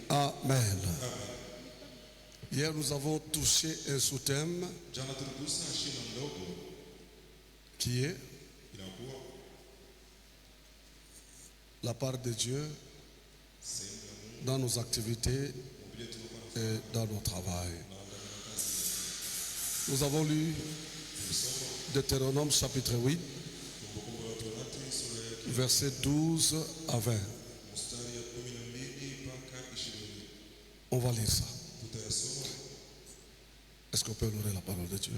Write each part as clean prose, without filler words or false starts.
Amen. Hier, nous avons touché un sous-thème qui est la part de Dieu dans nos activités et dans nos travail. Nous avons lu Deutéronome chapitre 8, versets 12 à 20. On va lire ça. Est-ce qu'on peut honorer la parole de Dieu?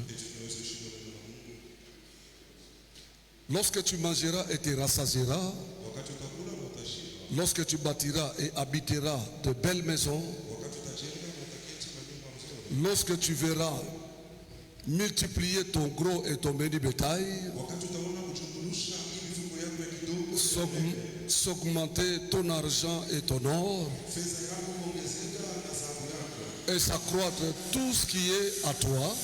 Lorsque tu mangeras et te rassasieras, lorsque tu bâtiras et habiteras de belles maisons, lorsque tu verras multiplier ton gros et ton menu bétail, s'augmenter ton argent et ton or, et s'accroître tout ce qui est à toi,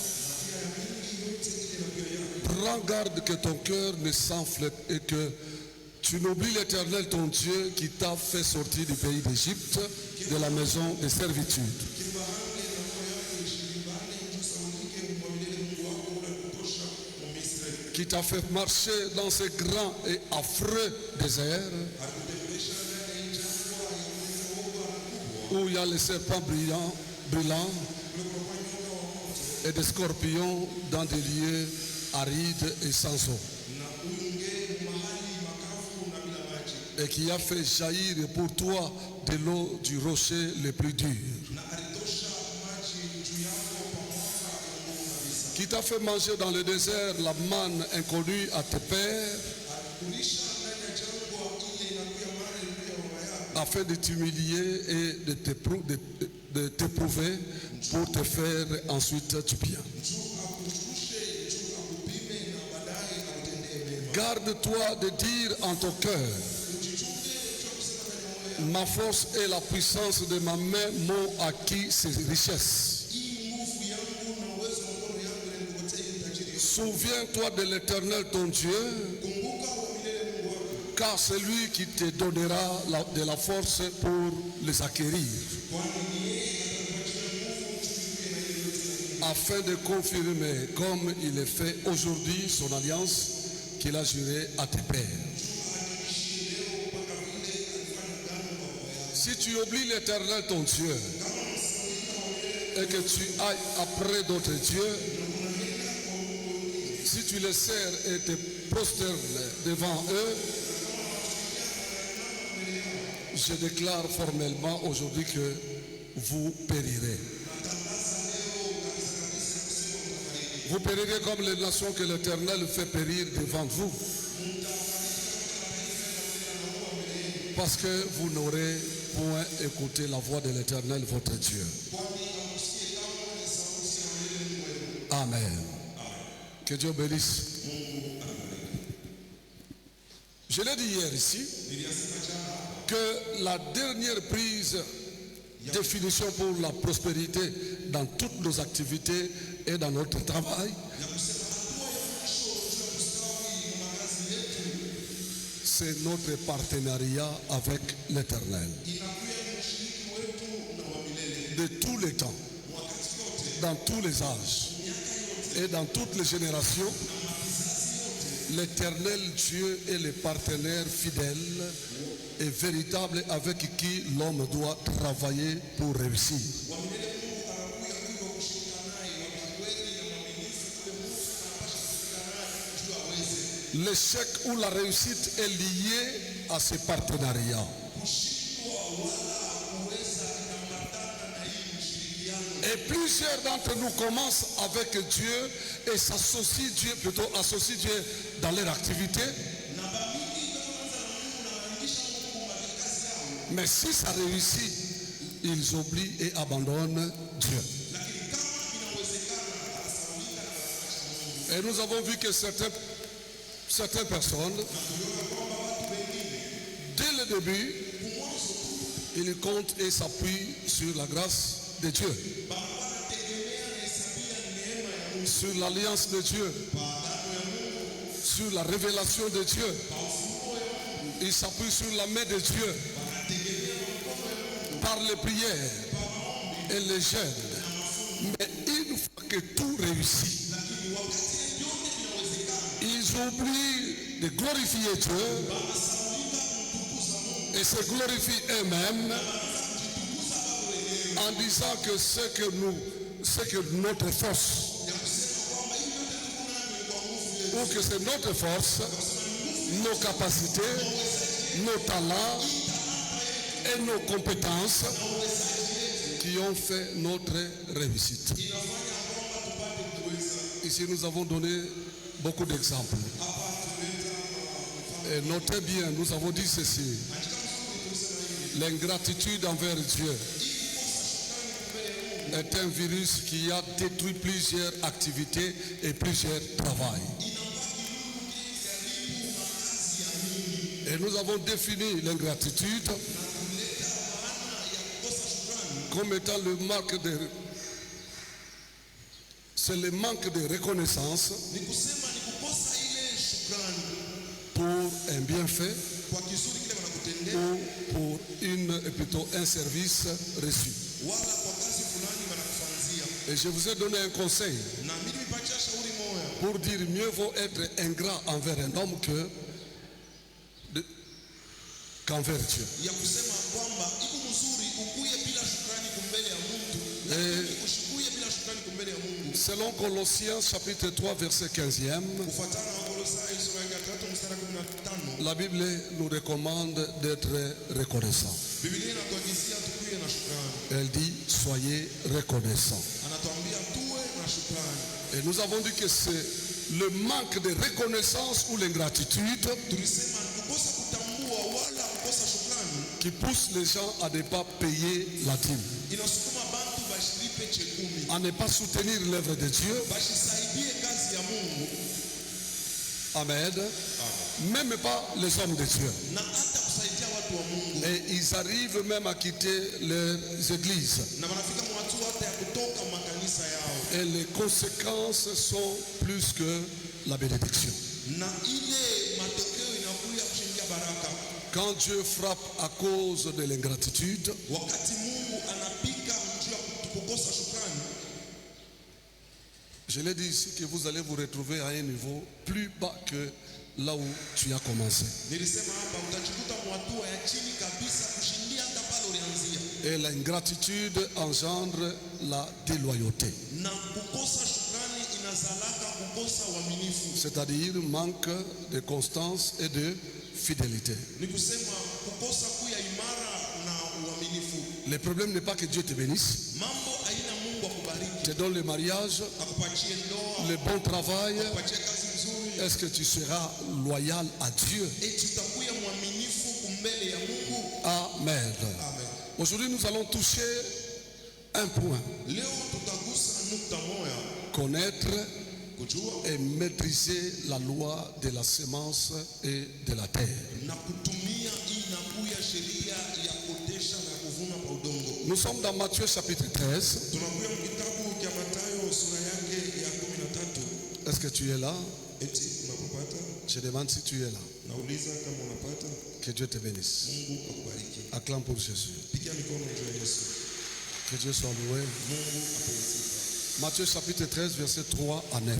prends garde que ton cœur ne s'enfle et que tu n'oublies l'Éternel ton Dieu qui t'a fait sortir du pays d'Égypte, de la maison de servitude. Qui t'a fait marcher dans ce grand et affreux désert où il y a les serpents brillants et des scorpions dans des lieux arides et sans eau, et qui a fait jaillir pour toi de l'eau du rocher le plus dur, qui t'a fait manger dans le désert la manne inconnue à tes pères, afin de t'humilier et de t'éprouver pour te faire ensuite du bien. Garde-toi de dire en ton cœur: ma force et la puissance de ma main m'ont acquis ces richesses. Souviens-toi de l'Éternel ton Dieu, car c'est lui qui te donnera de la force pour les acquérir, afin de confirmer comme il est fait aujourd'hui son alliance qu'il a jurée à tes pères. Si tu oublies l'Éternel ton Dieu et que tu ailles après d'autres dieux, si tu les sers et te prosternes devant eux, je déclare formellement aujourd'hui que vous périrez. Vous périrez comme les nations que l'Éternel fait périr devant vous, parce que vous n'aurez point écouté la voix de l'Éternel votre Dieu. Amen. Que Dieu bénisse. Je l'ai dit hier ici que la dernière prise définition pour la prospérité dans toutes nos activités et dans notre travail, c'est notre partenariat avec l'Éternel. De tous les temps, dans tous les âges et dans toutes les générations, l'Éternel Dieu est le partenaire fidèle et véritable avec qui l'homme doit travailler pour réussir. L'échec ou la réussite est lié à ce partenariat. Et plusieurs d'entre nous commencent avec Dieu et associent Dieu dans leur activité. Mais si ça réussit, ils oublient et abandonnent Dieu. Et nous avons vu que certaines personnes, dès le début, ils comptent et s'appuient sur la grâce de Dieu, sur l'alliance de Dieu, sur la révélation de Dieu. Ils s'appuient sur la main de Dieu. par les prières et les jeûnes. Mais une fois que tout réussit, ils oublient de glorifier Dieu et se glorifient eux-mêmes en disant que c'est que notre force, ou que c'est notre force, nos capacités, nos talents et nos compétences qui ont fait notre réussite. Ici, nous avons donné beaucoup d'exemples. Et notez bien, nous avons dit ceci. L'ingratitude envers Dieu est un virus qui a détruit plusieurs activités et plusieurs travails. Et nous avons défini l'ingratitude comme étant c'est le manque de reconnaissance pour un bienfait ou pour plutôt un service reçu. Et je vous ai donné un conseil pour dire mieux vaut être ingrat envers un homme qu'envers Dieu. Et selon Colossiens chapitre 3 verset 15e, la Bible nous recommande d'être reconnaissants. Elle dit soyez reconnaissants. Et nous avons dit que c'est le manque de reconnaissance ou l'ingratitude qui pousse les gens à ne pas payer la dîme, à ne pas soutenir l'œuvre de Dieu. Amen. Même pas les hommes de Dieu. Et ils arrivent même à quitter les églises. Et les conséquences sont plus que la bénédiction. Quand Dieu frappe à cause de l'ingratitude, je l'ai dit ici que vous allez vous retrouver à un niveau plus bas que là où tu as commencé. Et l'ingratitude engendre la déloyauté. C'est-à-dire manque de constance et de fidélité. Le problème n'est pas que Dieu te bénisse, te donne le mariage, le bon travail. Est-ce que tu seras loyal à Dieu? Amen. Aujourd'hui, nous allons toucher un point. Connaître et maîtriser la loi de la semence et de la terre. Nous sommes dans Matthieu chapitre 13. Est-ce que tu es là? Je demande si tu es là. Que Dieu te bénisse. Acclame pour Jésus. Que Dieu soit loué. Matthieu chapitre 13, verset 3 à 9.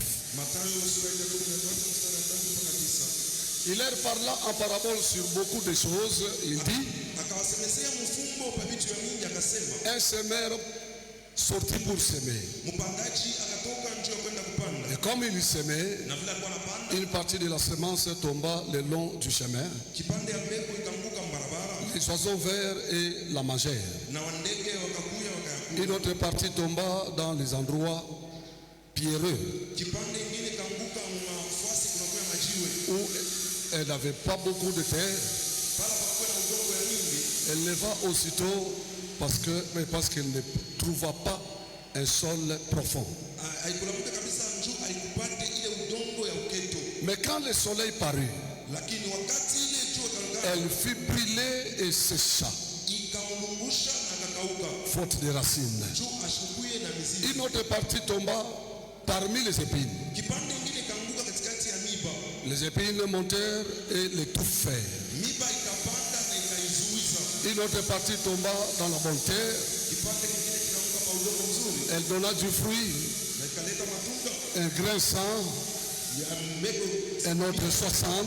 Il leur parla en parabole sur beaucoup de choses. Il dit, un semeur sortit pour semer. Et comme il semait, une partie de la semence tomba le long du chemin. Les oiseaux vinrent et la mangèrent. Une autre partie tomba dans les endroits pierreux où elle n'avait pas beaucoup de terre. Elle leva aussitôt parce qu'elle ne trouva pas un sol profond. Mais quand le soleil parut, elle fut brûlée et sécha, faute de racines. Une autre partie tomba parmi les épines. Les épines montèrent et l'étouffèrent. Une autre partie tomba dans la bonne terre. Elle donna du fruit. Un grain 100, un autre 60,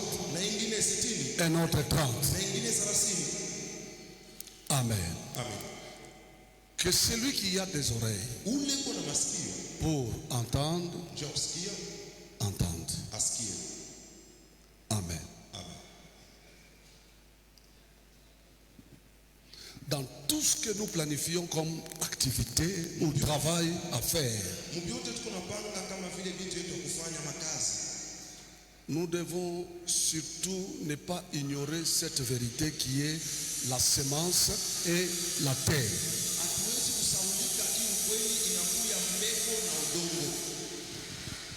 un autre 30. Amen. Que celui qui a des oreilles pour entendre, entende. Amen. Dans tout ce que nous planifions comme activité ou travail à faire, nous devons surtout ne pas ignorer cette vérité qui est la semence et la terre.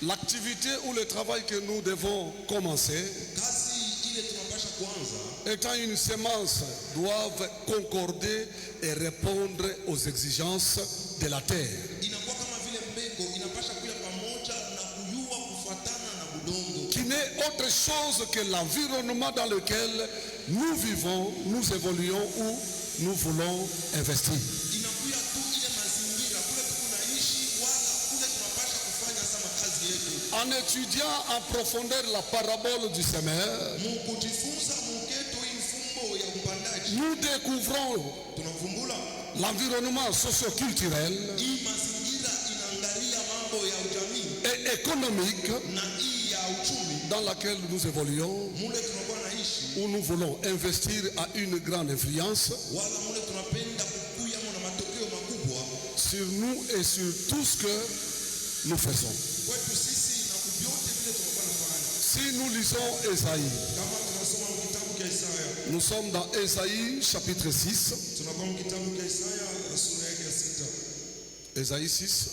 L'activité ou le travail que nous devons commencer, étant une semence, doivent concorder et répondre aux exigences de la terre. Qui n'est autre chose que l'environnement dans lequel nous vivons, nous évoluons ou nous voulons investir. En étudiant en profondeur la parabole du semeur, nous découvrons l'environnement socio-culturel et économique dans lequel nous évoluons, où nous voulons investir à une grande influence sur nous et sur tout ce que nous faisons. Si nous lisons Ésaïe, nous sommes dans Ésaïe chapitre 6. Ésaïe 6,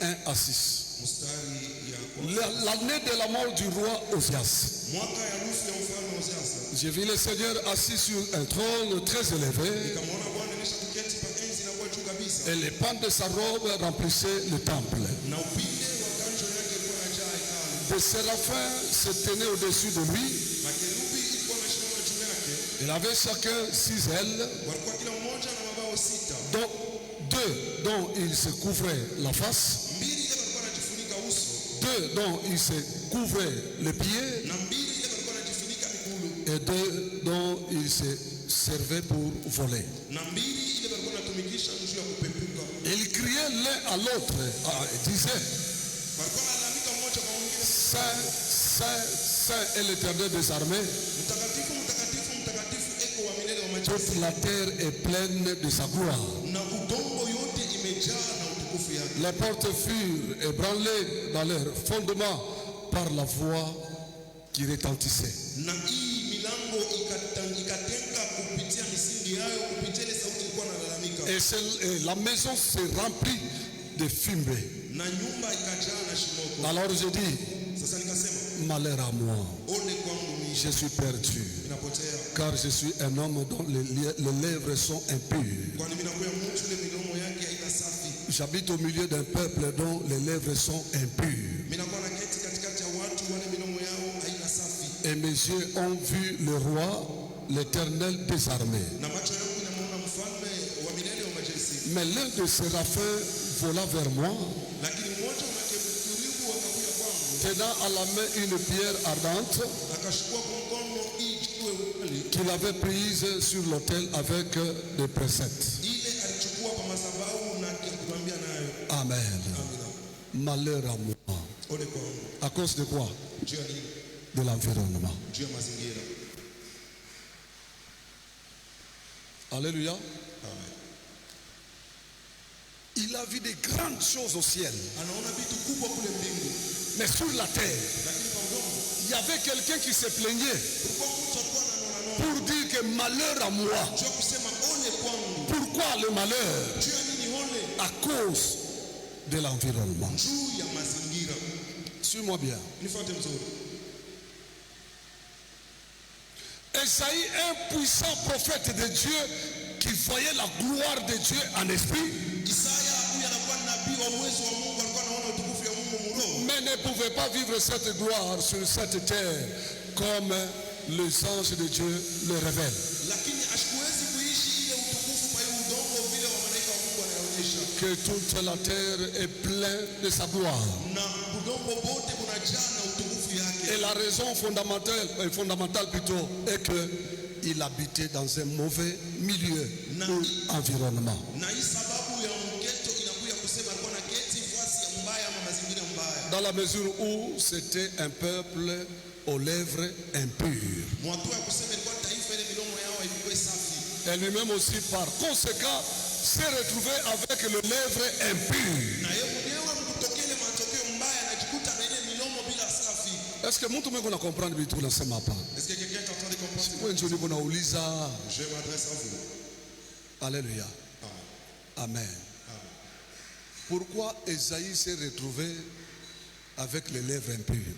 1 à 6. L'année de la mort du roi Osias. J'ai vu le Seigneur assis sur un trône très élevé. Et les pans de sa robe remplissaient le temple. Des séraphins se tenaient au-dessus de lui. Il avait chacun 6 ailes, dont 2 dont il se couvrait la face, 2 dont il se couvrait les pieds, et 2 dont il se servait pour voler. Il criait l'un à l'autre, disait: Saint, Saint, Saint est l'Éternel des armées. Toute la terre est pleine de sa gloire. Les portes furent ébranlées dans leur fondement par la voix qui retentissait. Et la maison se remplit de fumée. Alors je dis: malheur à moi, je suis perdu, car je suis un homme dont les lèvres sont impures. J'habite au milieu d'un peuple dont les lèvres sont impures. Et mes yeux ont vu le roi, l'Éternel des armées. Mais l'un de séraphins vola vers moi, tenant à la main une pierre ardente qu'il avait prise sur l'autel avec des préceptes. Amen. Malheur à moi. À cause de quoi? De l'environnement. Alléluia. Il a vu des grandes choses au ciel. Mais sur la terre, il y avait quelqu'un qui se plaignait pour dire que malheur à moi. Pourquoi le malheur? À cause de l'environnement. Suis-moi bien. Esaïe, un puissant prophète de Dieu qui voyait la gloire de Dieu en esprit, mais ne pouvait pas vivre cette gloire sur cette terre comme les anges de Dieu le révèlent. Que toute la terre est pleine de sa gloire. Et la raison fondamentale plutôt est qu'il habitait dans un mauvais milieu ou environnement. Dans la mesure où c'était un peuple aux lèvres impures. Et lui-même aussi, par conséquent, s'est retrouvé avec les lèvres impures. Est-ce que mtu mweko na comprendre vitu unasema hapa? Est-ce que quelqu'un est en train de comprendre? Wewe ndio niko nauliza. Je m'adresse à vous. Alléluia. Amen. Amen. Pourquoi Esaïe s'est retrouvé avec les lèvres impures?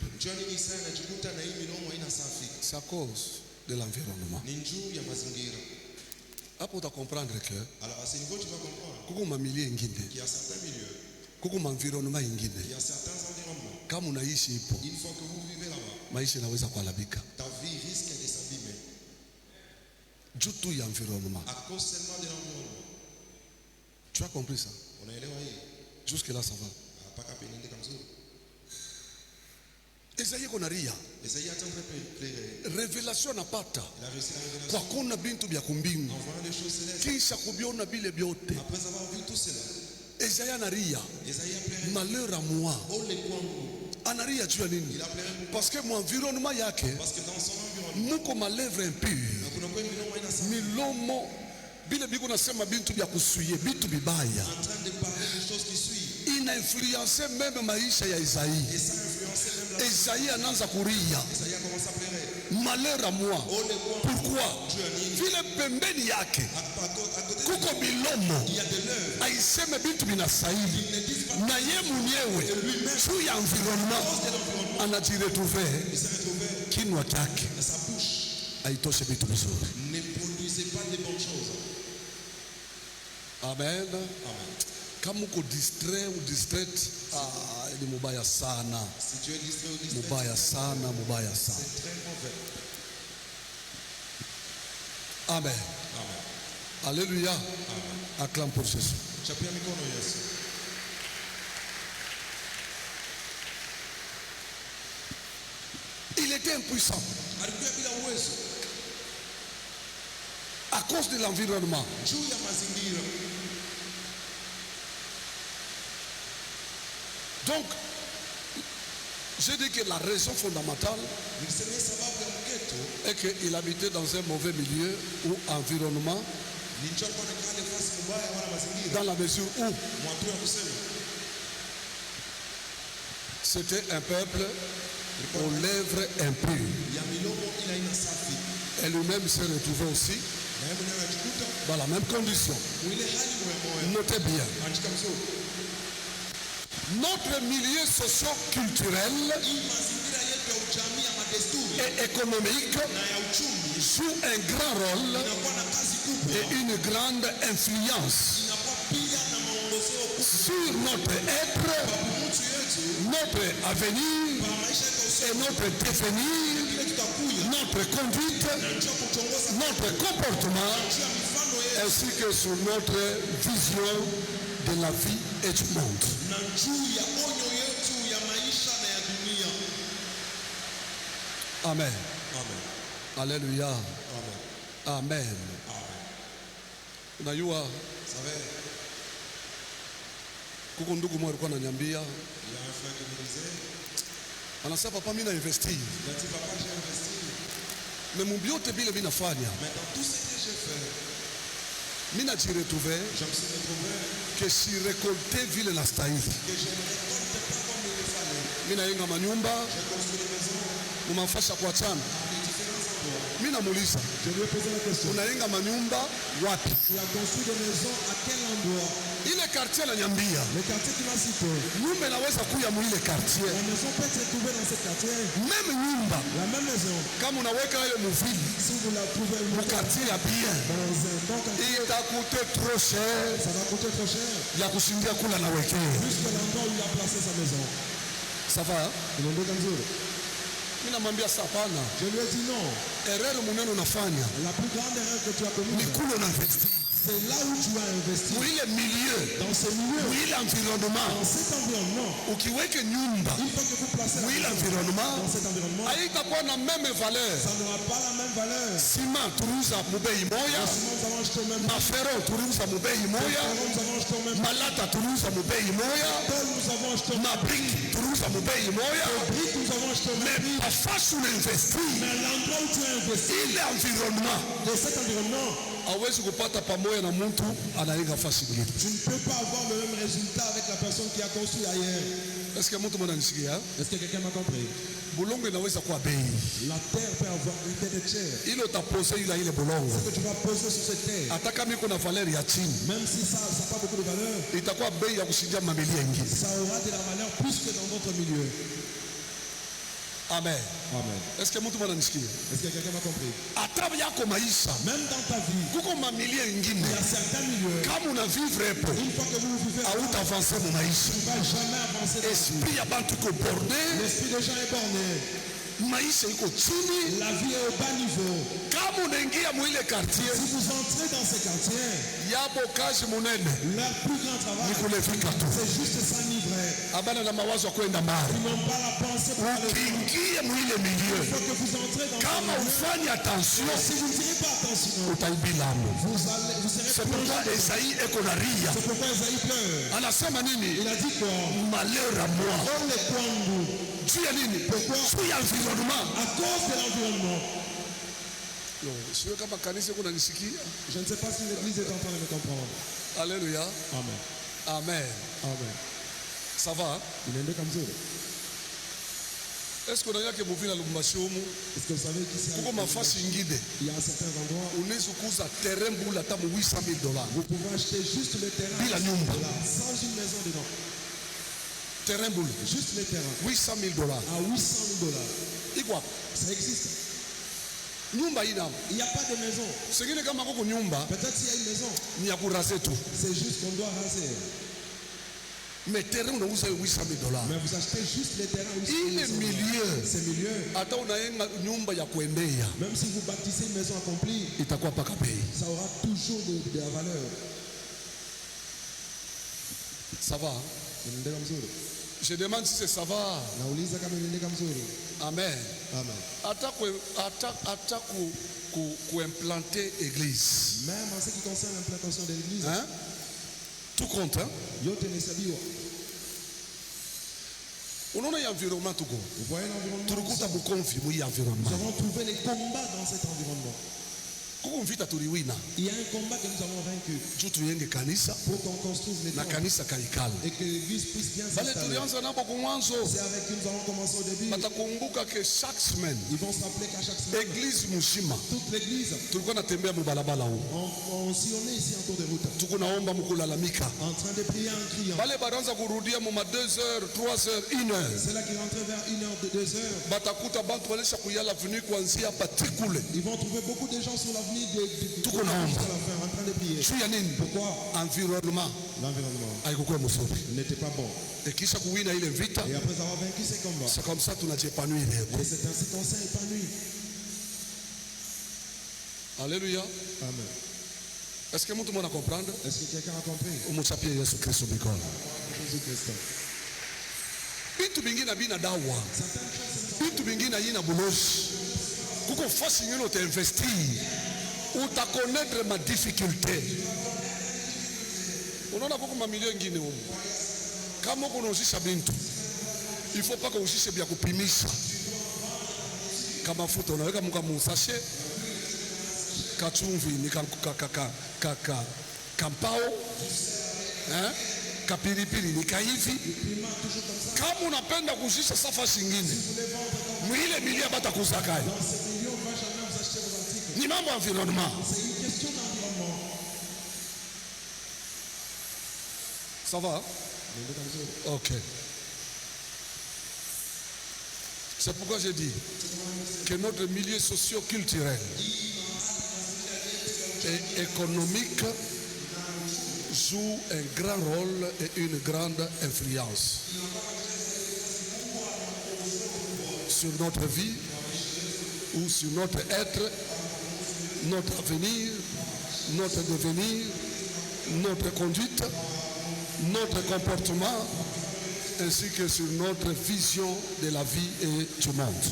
C'est à cause de l'environnement. Hapo uta comprendre que alors à ce niveau tu vas comprendre kuko mamilie ingine, qu'il y a certains milieux, kuko environnement ingine, il y a certains environnements. Kama unaishi ipo, Une fois que vous vivez là-bas, maisha inaweza kuharibika. Ta vie risque de s'abîmer. Juu tu ya environnement. À cause seulement de l'environnement. Tu as compris ça? Unaelewa hii? Jusque là ça va. Mpaka penende kamzuri. Esaïe konaria. Esaïe a tenté de révélation napata. Il a reçu la révélation. Kwa kuna bintu bya kumbingu. En voyant les choses célestes. Kisha kubiona bile byote. Après avoir vu tout cela. Esaïe anaria. Esaïe a pleuré. Malheur à moi. Oh les kwangu. Anaria juu ya nini? Il a pleuré. Parce que mon environnement yake. Parce que dans son environnement. Muko ma lèvre impure. Kuna kwa milomo ina safi. Milomo bile biko nasema bintu bya kusuye, bintu bibaya. En train de parler des choses qui suivent. Il a influencé même maisha ya Isaïe. Et ça a influencé même la. Isaïe anaanza kuria. Isaïe a commencé à pleurer. Malheur à moi. Oh les kwangu. Pourquoi? Vile pembeni yake. Kuko milomo. Il y a de l'œuvre. Aiseme bintu binastahili. Na ye mwenyewe juu ya environnement anajiretrouve kinwa chake haitoshe vitu vizuri. Ne produisez pas de bonnes choses. Amen. Amen. Kama uko distrait ou distraite, ni mubaya sana. Si tu es distrait ou distrait, mubaya sana, mubaya sana. c'est très mauvais. Amen. Amen. Alléluia. Amen. Acclame pour Jésus. Chapia mikono Yesu. Il était impuissant Alikuwa bila uwezo. à cause de l'environnement. Juu ya mazingira. Donc, je dis que la raison fondamentale Nikisema sababu ya mketo est qu'il habitait dans un mauvais milieu ou environnement, ni njoo kwa kale fasi mbaya wala mazingira. dans la mesure où Mwatu ya kusema c'était un peuple aux lèvres impures. ya milomo ila ina safi. Et lui-même s'est retrouvé aussi Na yeye mwenyewe anajikuta dans la même condition. mwile hali moyo. Notez bien, Andika mzuri. notre milieu socio-culturel Hii mazingira yetu ya ujamii ya madesturi et économique na ya uchumi joue un grand rôle inakuwa na kazi kubwa. et une grande influence Inakuwa pia na maongozeo sur notre être, mtu yetu notre avenir kwa maisha yetu et notre devenir, kile tutakuya notre conduite, njoo kutongoza notre comportement, njia mifano yetu ainsi que sur notre vision de la vie et du monde. na juu ya onyo yetu ya maisha na ya dunia. Amen. Amen. Alléluia. Amen. Amen. Amen. Unajua Vous savez, kuko ndugu mmoja alikuwa ananiambia, il y a un frère qui me disait, anasema papa, mimi na investir, il a dit papa j'ai investi, mais mubiote bile mimi nafanya, mais dans tout ce que j'ai fait, mimi najiretrouve je me suis retrouvé que si récolter vile na stahili. que je ne récolte pas comme il le fallait. Mimi najenga manyumba, J'ai construit des maisons mumafasha kwa chana. à des différents endroits. Mimi namuuliza, Je lui ai posé la question. unajenga manyumba wapi? Tu as construit des maisons à quel endroit? Ile quartier ananiambia, Le quartier qui m'a cité. nyumba inaweza kuya mwile quartier. La maison peut être trouvée dans ce quartier. Même nyumba La même maison, kama unaweka hayo muvili si vous la trouvez mu quartier ya bien, dans un bon quartier, itakute trop cher ça va coûter trop cher. ya kushindia kula na wekea. Plus que l'endroit où il a placé sa maison. Ça va? Unaondoka mzuri. Mimi namwambia sapana. Je lui ai dit non. Erreur munene unafanya. La plus grande erreur que tu as commise, Ni kule unainvesti. c'est là où tu as investi. Mwile milieu. Dans ce milieu, Mwile environnement. dans cet environnement. Ukiweke nyumba. Une fois que vous placez la Mwile maison environnement. dans cet environnement, Haitakuwa na même valeur. ça n'aura pas la même valeur. Ciment turuza mubei moya. Sinon, nous avons acheté au même prix. Mafero turuza mubei moya. Nous avons acheté au même prix. Malata turuza mubei moya. Paul, nous avons acheté au même Mabrik turuza mubei moya. prix. Nous avons acheté au même prix. Mais afasi unainvesti. Mais l'endroit où tu as investi, Ile environnement. de cet environnement, Hawezi kupata pamoja na mtu anayenga fasi ingine. tu ne peux pas avoir le même résultat avec la personne qui a construit ailleurs. Est-ce que mtu mnanisikia? Est-ce que quelqu'un m'a compris? Bulongo inaweza kuwa bei. La terre peut avoir une tête de chair. Ile utapose ila ile bulongo. Ce que tu vas poser sur cette terre, Hata kama iko na valeur ya chini, même si ça n'a pas beaucoup de valeur, itakuwa bei ya kushindia mamilia ingine. ça aura de la valeur plus que dans votre milieu. Amen. Amen. Est-ce que mtu mnanisikia? Est-ce que quelqu'un m'a compris? Hata yako maisha, Même dans ta vie, kuko mamilia ingine. il y a certains milieux, Kama una vivre hapo, une fois que vous vivez, hautavancer mu maisha. tu ne vas jamais avancer dans la vie. Esprit ya bantu iko borde, L'esprit des gens est borné. maisha iko chini. La vie est au bas niveau. Kama unaingia mu ile quartier, Si vous entrez dans ces quartiers, yabo kazi munene, leur plus grand ni travail, kulefika tu. c'est juste s'enivrer. Abana na mawazo ya kwenda mbali. Ils n'ont pas la pensée pour aller. Ukiingia mu ile milieu, Une fois que vous entrez dans kama ce milieu, ufanye attention, si vous ne tirez pas attention, utaibilamo. vous serez C'est plongé pourquoi dedans. Esaïe eko na ria. C'est pourquoi Esaïe pleure. Anasema nini? Il a dit quoi? Malheur à moi. Comme les kwangu, Juu ya nini? Pourquoi? Juu ya environnement. à cause de l'environnement. Yo, sio kama kanisa kuna nisikia. Je ne sais pas si l'église est en train de me comprendre. Alléluia. Amen. Amen. Amen. Ça va? Inaendeka mzuri. Est-ce qu'on a yake muvina Lubumbashi humu? Est-ce que vous savez qu'ici Kuko mafasi ingine. il y a certains endroits où Unaweza kuuza terrain bula hata mu $800,000. vous pouvez acheter juste le terrain Bila nyumba. là, sans une maison dedans. Terrain bula. Juste le terrain $800,000. à $800,000. Iko hapo. Ça existe. Nyumba ina. Il n'y a pas de maison. Sengine kama kuko nyumba Peut-être s'il y a une maison, ni ya kurase tu. c'est juste qu'on doit raser. Mais terrain unauza $800,000. Mais vous achetez juste les terrains où Ile milieu ces milieux, hata unayenga nyumba ya kuendea même si vous bâtissez une maison accomplie, itakuwa paka bei. ça aura toujours de la valeur. Ça va? Inaendeka mzuri. Je demande si ça va. Nauliza kama inaendeka mzuri. Amen. Amen. Hata ku implanter église. Même en ce qui concerne l'implantation de l'église, Hein? Tout compte, hein? yote inahesabiwa. Unaona hii environment tuko. Vous voyez l'environnement. Tulikuta Bukomvi mu hii environment. Nous avons trouvé les combats dans cet environnement. Kuko mvita tuliwina. Il y a un combat que nous avons vaincu Juu tuyenge kanisa pour qu'on construise les na temples kanisa kaikala. et que l'église puisse bien Bale s'installer. tulianza nabo kumwanzo. C'est avec qui nous avons commencé au début. Batakumbuka ke chaque semaine Ils vont se rappeler qu'à chaque semaine, église mzima toute l'église, tulikuwa natembea mubalabala huu. on sillonnait ici en cours de route, Tuko naomba mukulalamika. en train de prier en criant. Bale baranza kurudia mu 2 heures, 3 heures, 1 heure. C'est là qu'ils rentraient vers 1 heure, 2 heures. Batakuta bantu walisha kuyala avenue kuanzia patikule. Ils vont trouver beaucoup de gens sur l'avenue Tuko naomba. jusqu'à la fin, en train de prier. Juu ya nini? Pourquoi? Environnement L'environnement haikukuwa mzuri. n'était pas bon. Et kisha kuwina ile vita, Et après avoir vaincu ces combats, c'est comme ça tunajiepanui leo. et c'est ainsi qu'on s'est épanoui. Alléluia. Amen. Est-ce que mtu mwana comprendre? Est-ce que quelqu'un a compris? Umuchapie Yesu Kristo mikono. Jésus-Christ. Vitu vingine bina dawa. Certaines choses, Vitu vingine yina bulozi. Kuko fasi nyingine utainvestir. Utakonetre ma difficulté. Unaona kuko mamilio ingine huko. Kama uko unauzisha bintu, il faut pas kuuzishe vya kupimisha. Kama mafuta unaweka mka musashe, kachumvi ni kampao, kapilipili ni kaivi. Kama unapenda kuuzisha safa zingine, mwile milia bata kuzakaye. dans ces milieux, on ne va jamais vous acheter vos articles. Ni mambo ya environnement. C'est une question d'environnement. Ça va? Ok. C'est pourquoi j'ai dit que notre milieu socio-culturel et économique joue un grand rôle et une grande influence sur notre vie ou sur notre être, notre avenir, notre devenir, notre conduite, notre comportement, ainsi que sur notre vision de la vie et du monde.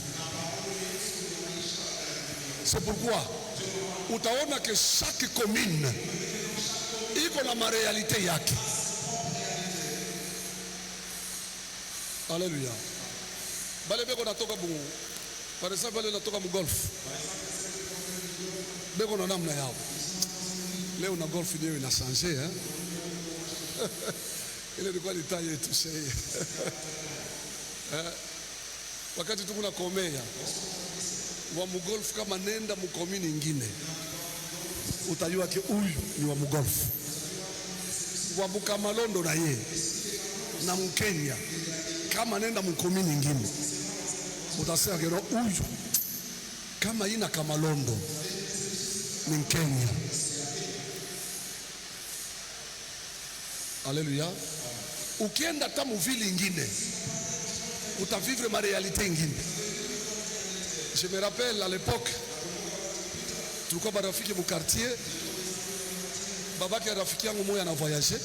C'est pourquoi, utaona que chaque commune iko na marealite yake. Alléluia. Bale beko natoka bungu. Par exemple, bale natoka mu golf. Beko na namna yao. Leo na golf ndio ina changer hein. Ile ilikuwa ni taille yetu shehe. Wakati tukuna komea wa mugolf kama nenda mukomini ingine utajua ke huyu ni wa mugolf. Wa Bukamalondo na ye na Mkenya kama nenda mukomini ingine utasema ke huyu kama ina Kamalondo ni Mkenya. Alléluia. Ukienda hata muvili ingine utavivre ma réalité ingine. Je me rappelle à l'époque, tulikuwa barafiki mu quartier, babake ya rafiki yangu moja ana voyager,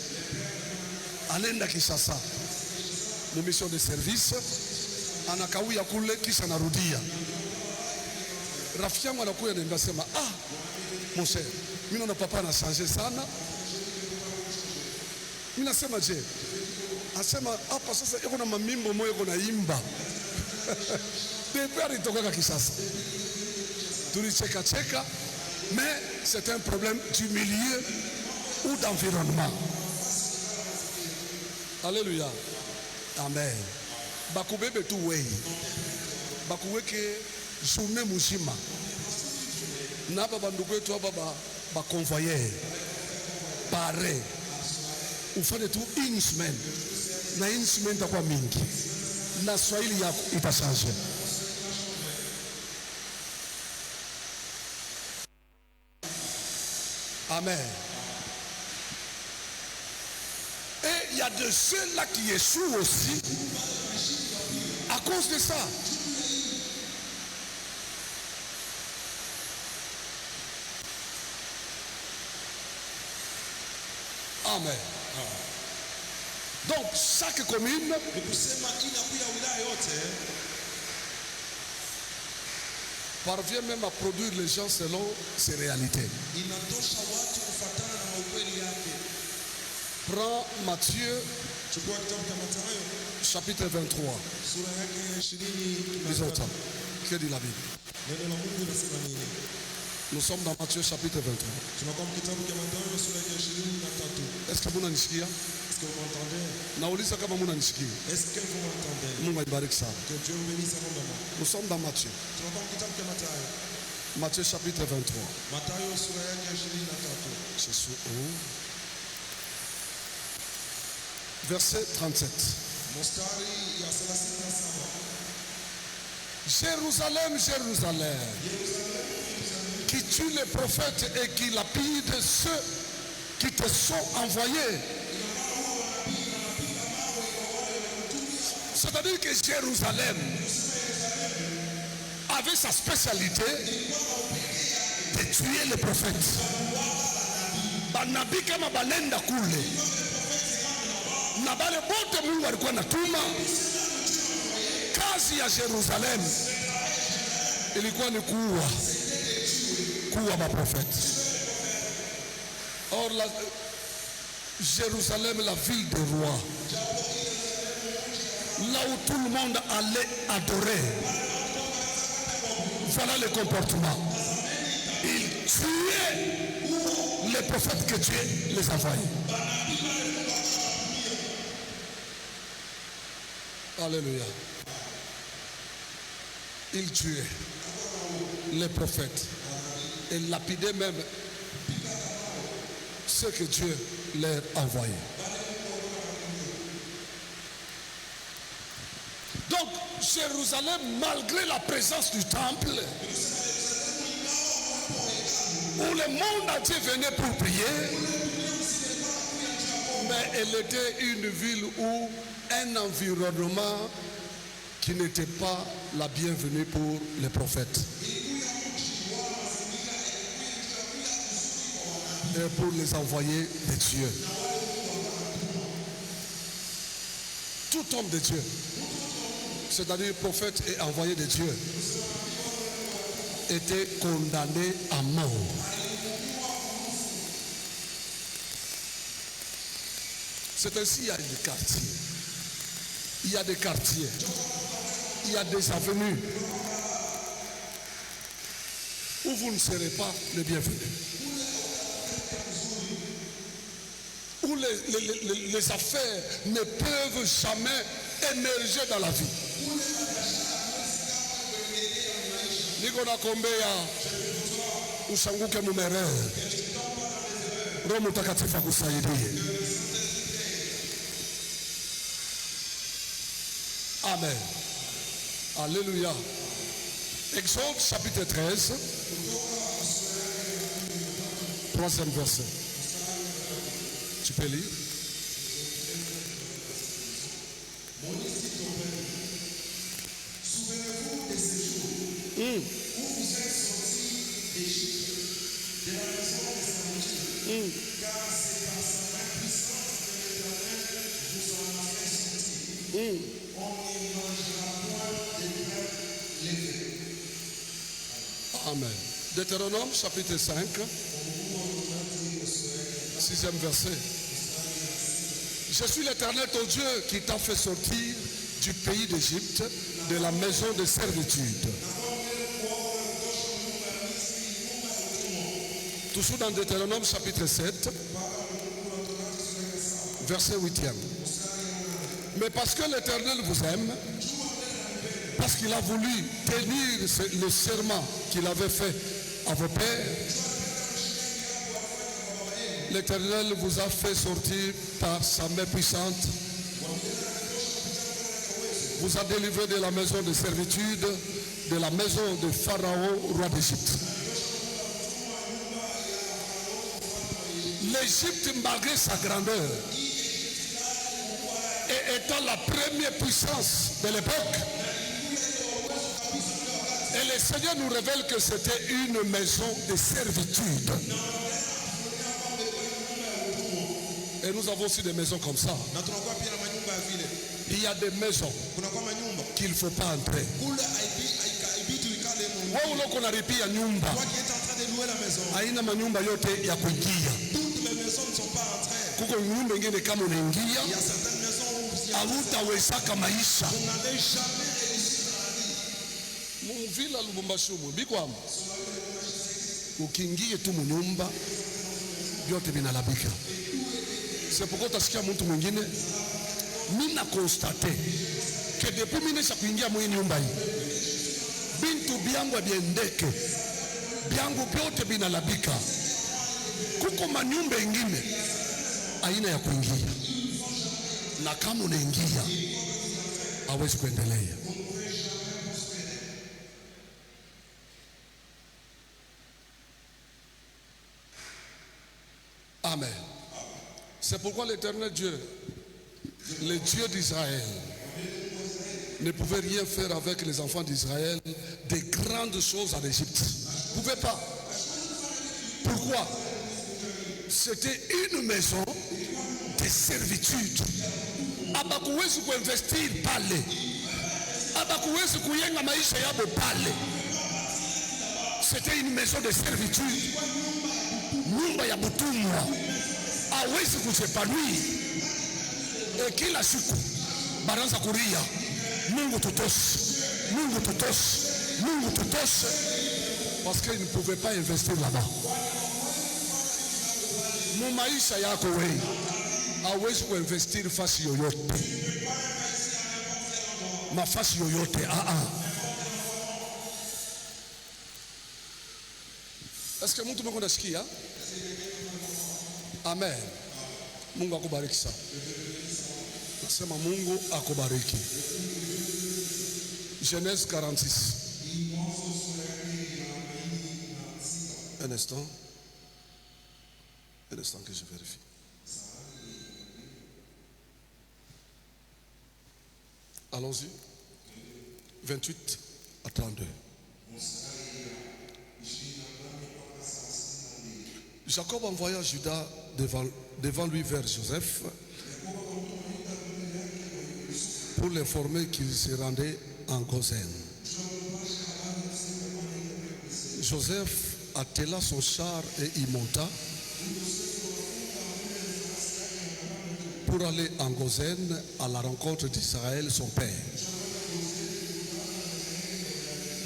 anaenda Kinshasa mu mission de service, anakawia kule kisha anarudia. Rafiki yangu anakuja ananiambia sema, mon cher, mimi naona papa ana changer sana. Mimi nasema je, asema hapa sasa yuko na mamimbo moyo yuko na imba. Depuis alitoka Kinshasa. Tulicheka cheka, mais c'est un problème du milieu ou d'environnement. Alléluia. Amen. Bakubebe tu wei. Bakuweke journée muzima. Na baba ndugu wetu hapa ba convoyer. Pare. Ufanye tu une semaine. Na une semaine itakuwa mingi. Na Swahili yako itachange. Amen. Et il y a de ceux-là qui échouent aussi à cause de ça. Amen. Donc chaque commune parvient même à produire les gens selon ses réalités. Prends Matthieu chapitre 23. Les autres. Que dit la Bible? Nous sommes dans Matthieu chapitre 23. Est-ce que vous m'entendez? Est-ce que vous m'entendez? Nauliza kama mnanisikia. Est-ce que vous m'entendez? Mungu aibariki sana. Que Dieu vous bénisse abondamment. Nous sommes dans Matthieu. Matthieu chapitre 23. Je suis où? Verset 37. Jérusalem, Jérusalem, qui tue les prophètes et qui lapide ceux qui te sont envoyés. C'est-à-dire que Jérusalem avait sa spécialité de tuer les prophètes. Banabi kama banenda kule. Na bale bote Mungu alikuwa anatuma. Kazi ya Jerusalem ilikuwa ni kuua maprofeti. Or Jérusalem, la ville des rois, là où tout le monde allait adorer. Voilà le comportement. Il tuait les prophètes que Dieu les envoyait. Alléluia. Il tuait les prophètes et lapidait même ce que Dieu leur envoyait. Donc, Jérusalem, malgré la présence du temple, où le monde entier venait pour prier, mais elle était une ville où un environnement qui n'était pas la bienvenue pour les prophètes. Et pour les envoyés de Dieu. Tout homme de Dieu, c'est-à-dire prophète et envoyé de Dieu, était condamné à mort. C'est ainsi, il y a des quartiers. Il y a des quartiers. Il y a des avenues où vous ne serez pas les bienvenus. Où les affaires ne peuvent jamais émerger dans la vie. Nikona kombea usanguke mumere. Roho Mtakatifu akusaidie. Amen. Alléluia. Exode chapitre 13. 3e verset. Tu peux lire? Souvenez-vous de ces jours où vous êtes sortis d'Égypte, de la maison de servitude, car c'est par sa main puissante que l'Éternel vous en a fait sortir. On n'y mangera point de pain levé. Amen. Deutéronome chapitre 5, 6e verset. Je suis l'Éternel ton Dieu qui t'a fait sortir du pays d'Égypte, de la maison de servitude. Toujours dans Deutéronome chapitre 7, verset 8e. Mais parce que l'Éternel vous aime, parce qu'il a voulu tenir le serment qu'il avait fait à vos pères, l'Éternel vous a fait sortir par sa main puissante, vous a délivré de la maison de servitude, de la maison de Pharaon, roi d'Égypte. L'Égypte, malgré sa grandeur, et étant la première puissance de l'époque, et le Seigneur nous révèle que c'était une maison de servitude. Et nous avons aussi des maisons comme ça. Il y a des maisons qu'il ne faut pas entrer. Wewe uloko unalipia nyumba, haina manyumba yote ya kuingia. Kuko nyumba ingine kama unaingia hautawezaka maisha. Muvila Lubumbashi bikwama, ukiingie tu munyumba vyote vinalabika. C'est pourquoi utasikia mtu mwingine, mimi na constate que depuis mimi nisha kuingia mwenye nyumba hii, bintu byangu biendeke, byangu vyote binalabika. Kuko manyumba ingine aina ya kuingia, na kama unaingia hawezi kuendelea. Amen. C'est pourquoi l'Éternel Dieu, le Dieu d'Israël, ne pouvait rien faire avec les enfants d'Israël, de grandes choses en Égypte. Il ne pouvait pas. Pourquoi? C'était une maison de servitude. Abakuwezi kuinvestir pale. Abakuwezi kuyenga maisha yabo pale. C'était une maison de servitude. Nyumba ya butumwa. Hawezi kujepanui. Et kila siku baranza kuria, Mungu tutoshe, Mungu tutoshe, Mungu tutoshe, parce qu'il ne pouvait pas investir là-bas. Mu maisha yako wewe hawezi kuinvestir fasi yoyote, mafasi yoyote. Est-ce que mtu mko nasikia? Amen. Mungu akubariki sana. Nasema Mungu akubariki. Genèse 46. Un instant que je vérifie. Allons-y. 28 à 32. Jacob envoya Judas devant lui vers Joseph pour l'informer qu'il se rendait en Goshen. Joseph attela son char et y monta pour aller en Goshen à la rencontre d'Israël, son père.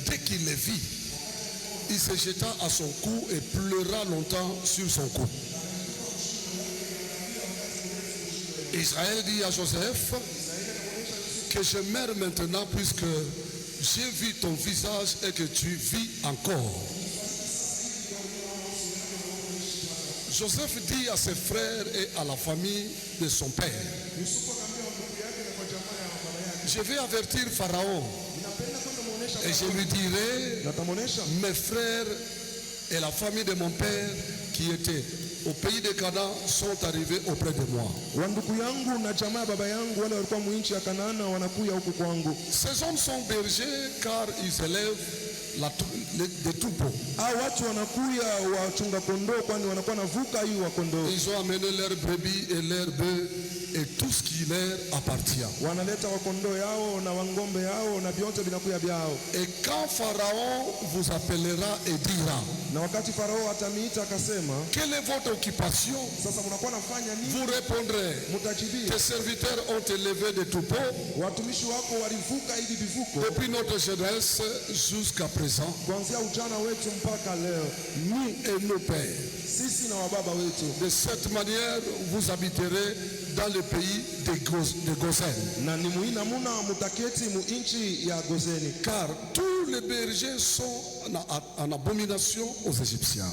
Dès qu'il le vit, il se jeta à son cou et pleura longtemps sur son cou. Israël dit à Joseph que je meurs maintenant puisque j'ai vu ton visage et que tu vis encore. Joseph dit à ses frères et à la famille de son père, je vais avertir Pharaon et je lui dirai, mes frères et la famille de mon père qui étaient au pays de Canaan sont arrivés auprès de moi. Ces hommes sont bergers car ils élèvent des troupeaux. Ils ont amené leurs brebis et leurs bœufs et tout ce qui leur appartient. Et quand Pharaon vous appellera et dira, quelle est votre occupation? Vous répondrez, tes serviteurs ont élevé des troupeaux depuis notre jeunesse jusqu'à présent, nous et nos pères. De cette manière, vous habiterez dans le pays de Goshen. Car tous les bergers sont en abomination aux Égyptiens.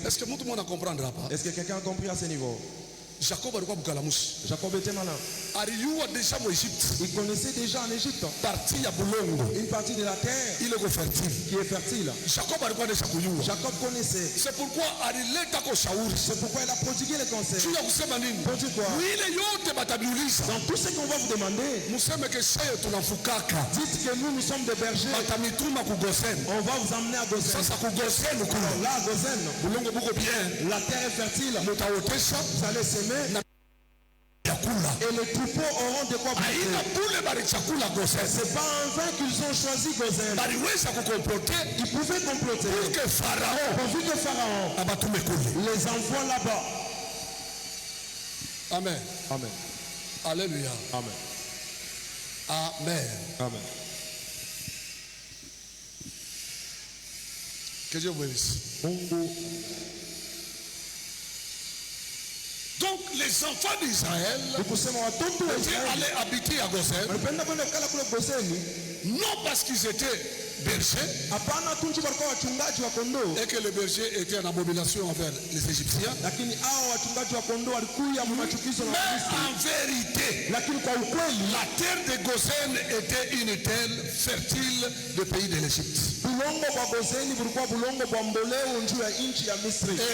Est-ce que tout le monde comprendra pas? Est-ce que quelqu'un a compris à ce niveau? Jacob alikuwa mkalamushi. Jacob était malin. Aliua déjà en Égypte. Il connaissait déjà en Égypte Partie ya bulongo. une partie de la terre Il est fertile. qui est fertile. Jacob alikuwa déjà kuyua. Jacob connaissait. C'est pourquoi alileta kwa shauri. C'est pourquoi il a prodigué les conseils. Tu ya kusema nini? Pour dire quoi? Ile yote batabiuliza. Dans tout ce qu'on va vous demander, Museme ke sheye tunafukaka. dites que nous sommes des bergers. Batamituma ku Goshen. On va vous emmener à Goshen. Sasa ku Goshen kule. Là, à Goshen, Bulongo buko bien. la terre est fertile. Mutaotesha. Vous allez s'aimer. Et les troupeaux auront de quoi bouffer. C'est pas en vain qu'ils ont choisi Goshen. Ils pouvaient comploter. Pourvu que Pharaon les envoie là-bas. Amen. Amen. Alléluia. Amen. Amen. Amen. Que Dieu vous bénisse. Donc les enfants d'Israël allaient habiter à Goshen, non parce qu'ils étaient bergers et que les bergers étaient en abomination envers les Égyptiens, mais en vérité la terre de Goshen était une terre fertile du pays de l'Égypte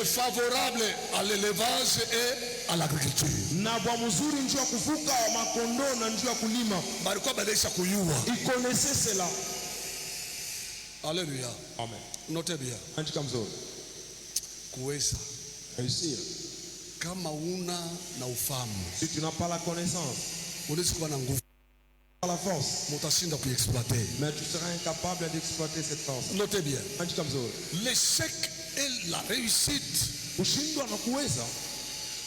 et favorable à l'élevage et à l'agriculture. Ils connaissaient cela. Alléluia. Amen. Notez bien. Kuweza Réussir. kama una na ufahamu, Si tu n'as pas la connaissance, unaweza kuwa na nguvu, pas la force, mutashinda kuexploiter. mais tu seras incapable d'exploiter cette force. Notez bien. L'échec et la réussite, kushindwa na kuweza,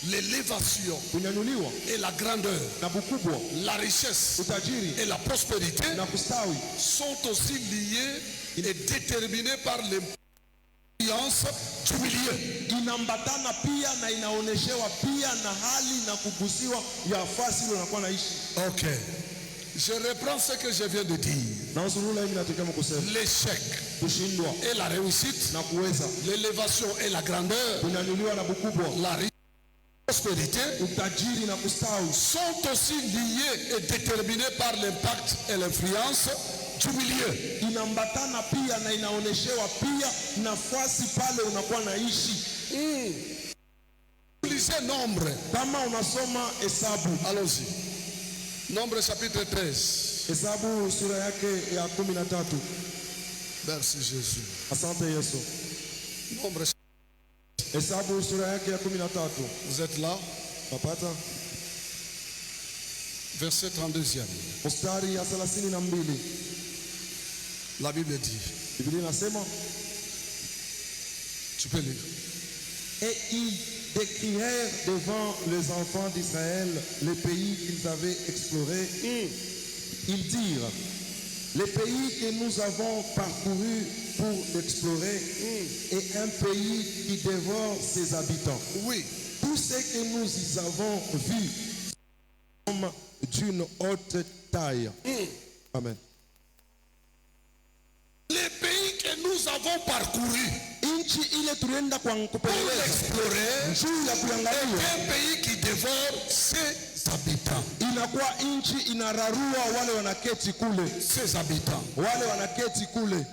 l'élévation kunyanyuliwa et la grandeur, na bukubwa, la richesse utajiri et la prospérité na kustawi sont aussi liés et déterminés par l'influence du milieu. inaambatana pia na inaoneshewa pia na hali na kugusiwa ya fasi ile unakuwa naishi. Ok. Je reprends ce que je viens de dire. Na usulula hivi natokea kusema L'échec kushindwa et la réussite, na kuweza, l'élévation et la grandeur, kunyanyuliwa na bukubwa, la prospérité utajiri na kustawi sont aussi liés et déterminés par l'impact et l'influence du milieu. inaambatana pia na inaoneshewa pia nafasi pale unakuwa naishi. Lisez nombre. Kama unasoma hesabu, Allons-y. Nombre chapitre 13. Hesabu sura yake ya 13. Merci Jésus. Asante Yesu. Nombre. Hesabu sura yake ya 13. Vous êtes là? Napata Verset 32e. mstari ya 32. La Bible dit. Biblia inasema, Tu peux lire. et ils décrièrent devant les enfants d'Israël les pays qu'ils avaient explorés. Ils dirent, les pays que nous avons parcourus pour l'explorer est un pays qui dévore ses habitants. Oui. Tout ce que nous y avons vu comme d'une haute taille. Amen. Les pays que nous avons parcourus Nchi ile tulienda kwa pour kupeleleza l'explorer juu ya est kuangalia, un pays qui dévore ses habitants. inakuwa nchi inararua wale wanaketi kule, Ses habitants. wale wanaketi kule.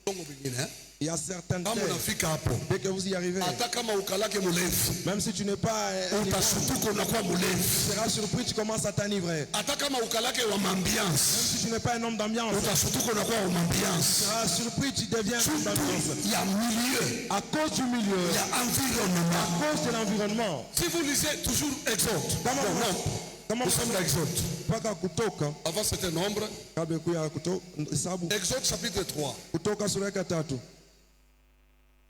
Bongo bingine, hein? Il y a certaines Kama terres, unafika hapo, dès que vous y arrivez, hata kama ukalake mulevi, même si tu n'es pas un ivrogne, utashtuka unakuwa mulevi. tu seras surpris, tu commences à t'enivrer. Hata kama ukalake wa mambiance, Si tu n'es pas un homme d'ambiance, utashtuka unakuwa wa tu mambiance. seras surpris, tu deviens un homme d'ambiance. Il y a milieu, À cause du milieu, il y a environnement. à cause de l'environnement. Si vous lisez toujours Exode, Kama bon, non, kama nous sommes dans Exode. mpaka Kutoka, Avant c'était nombre. kabla ya Kutoka, Hesabu, Exode chapitre 3. Kutoka sura ya 3,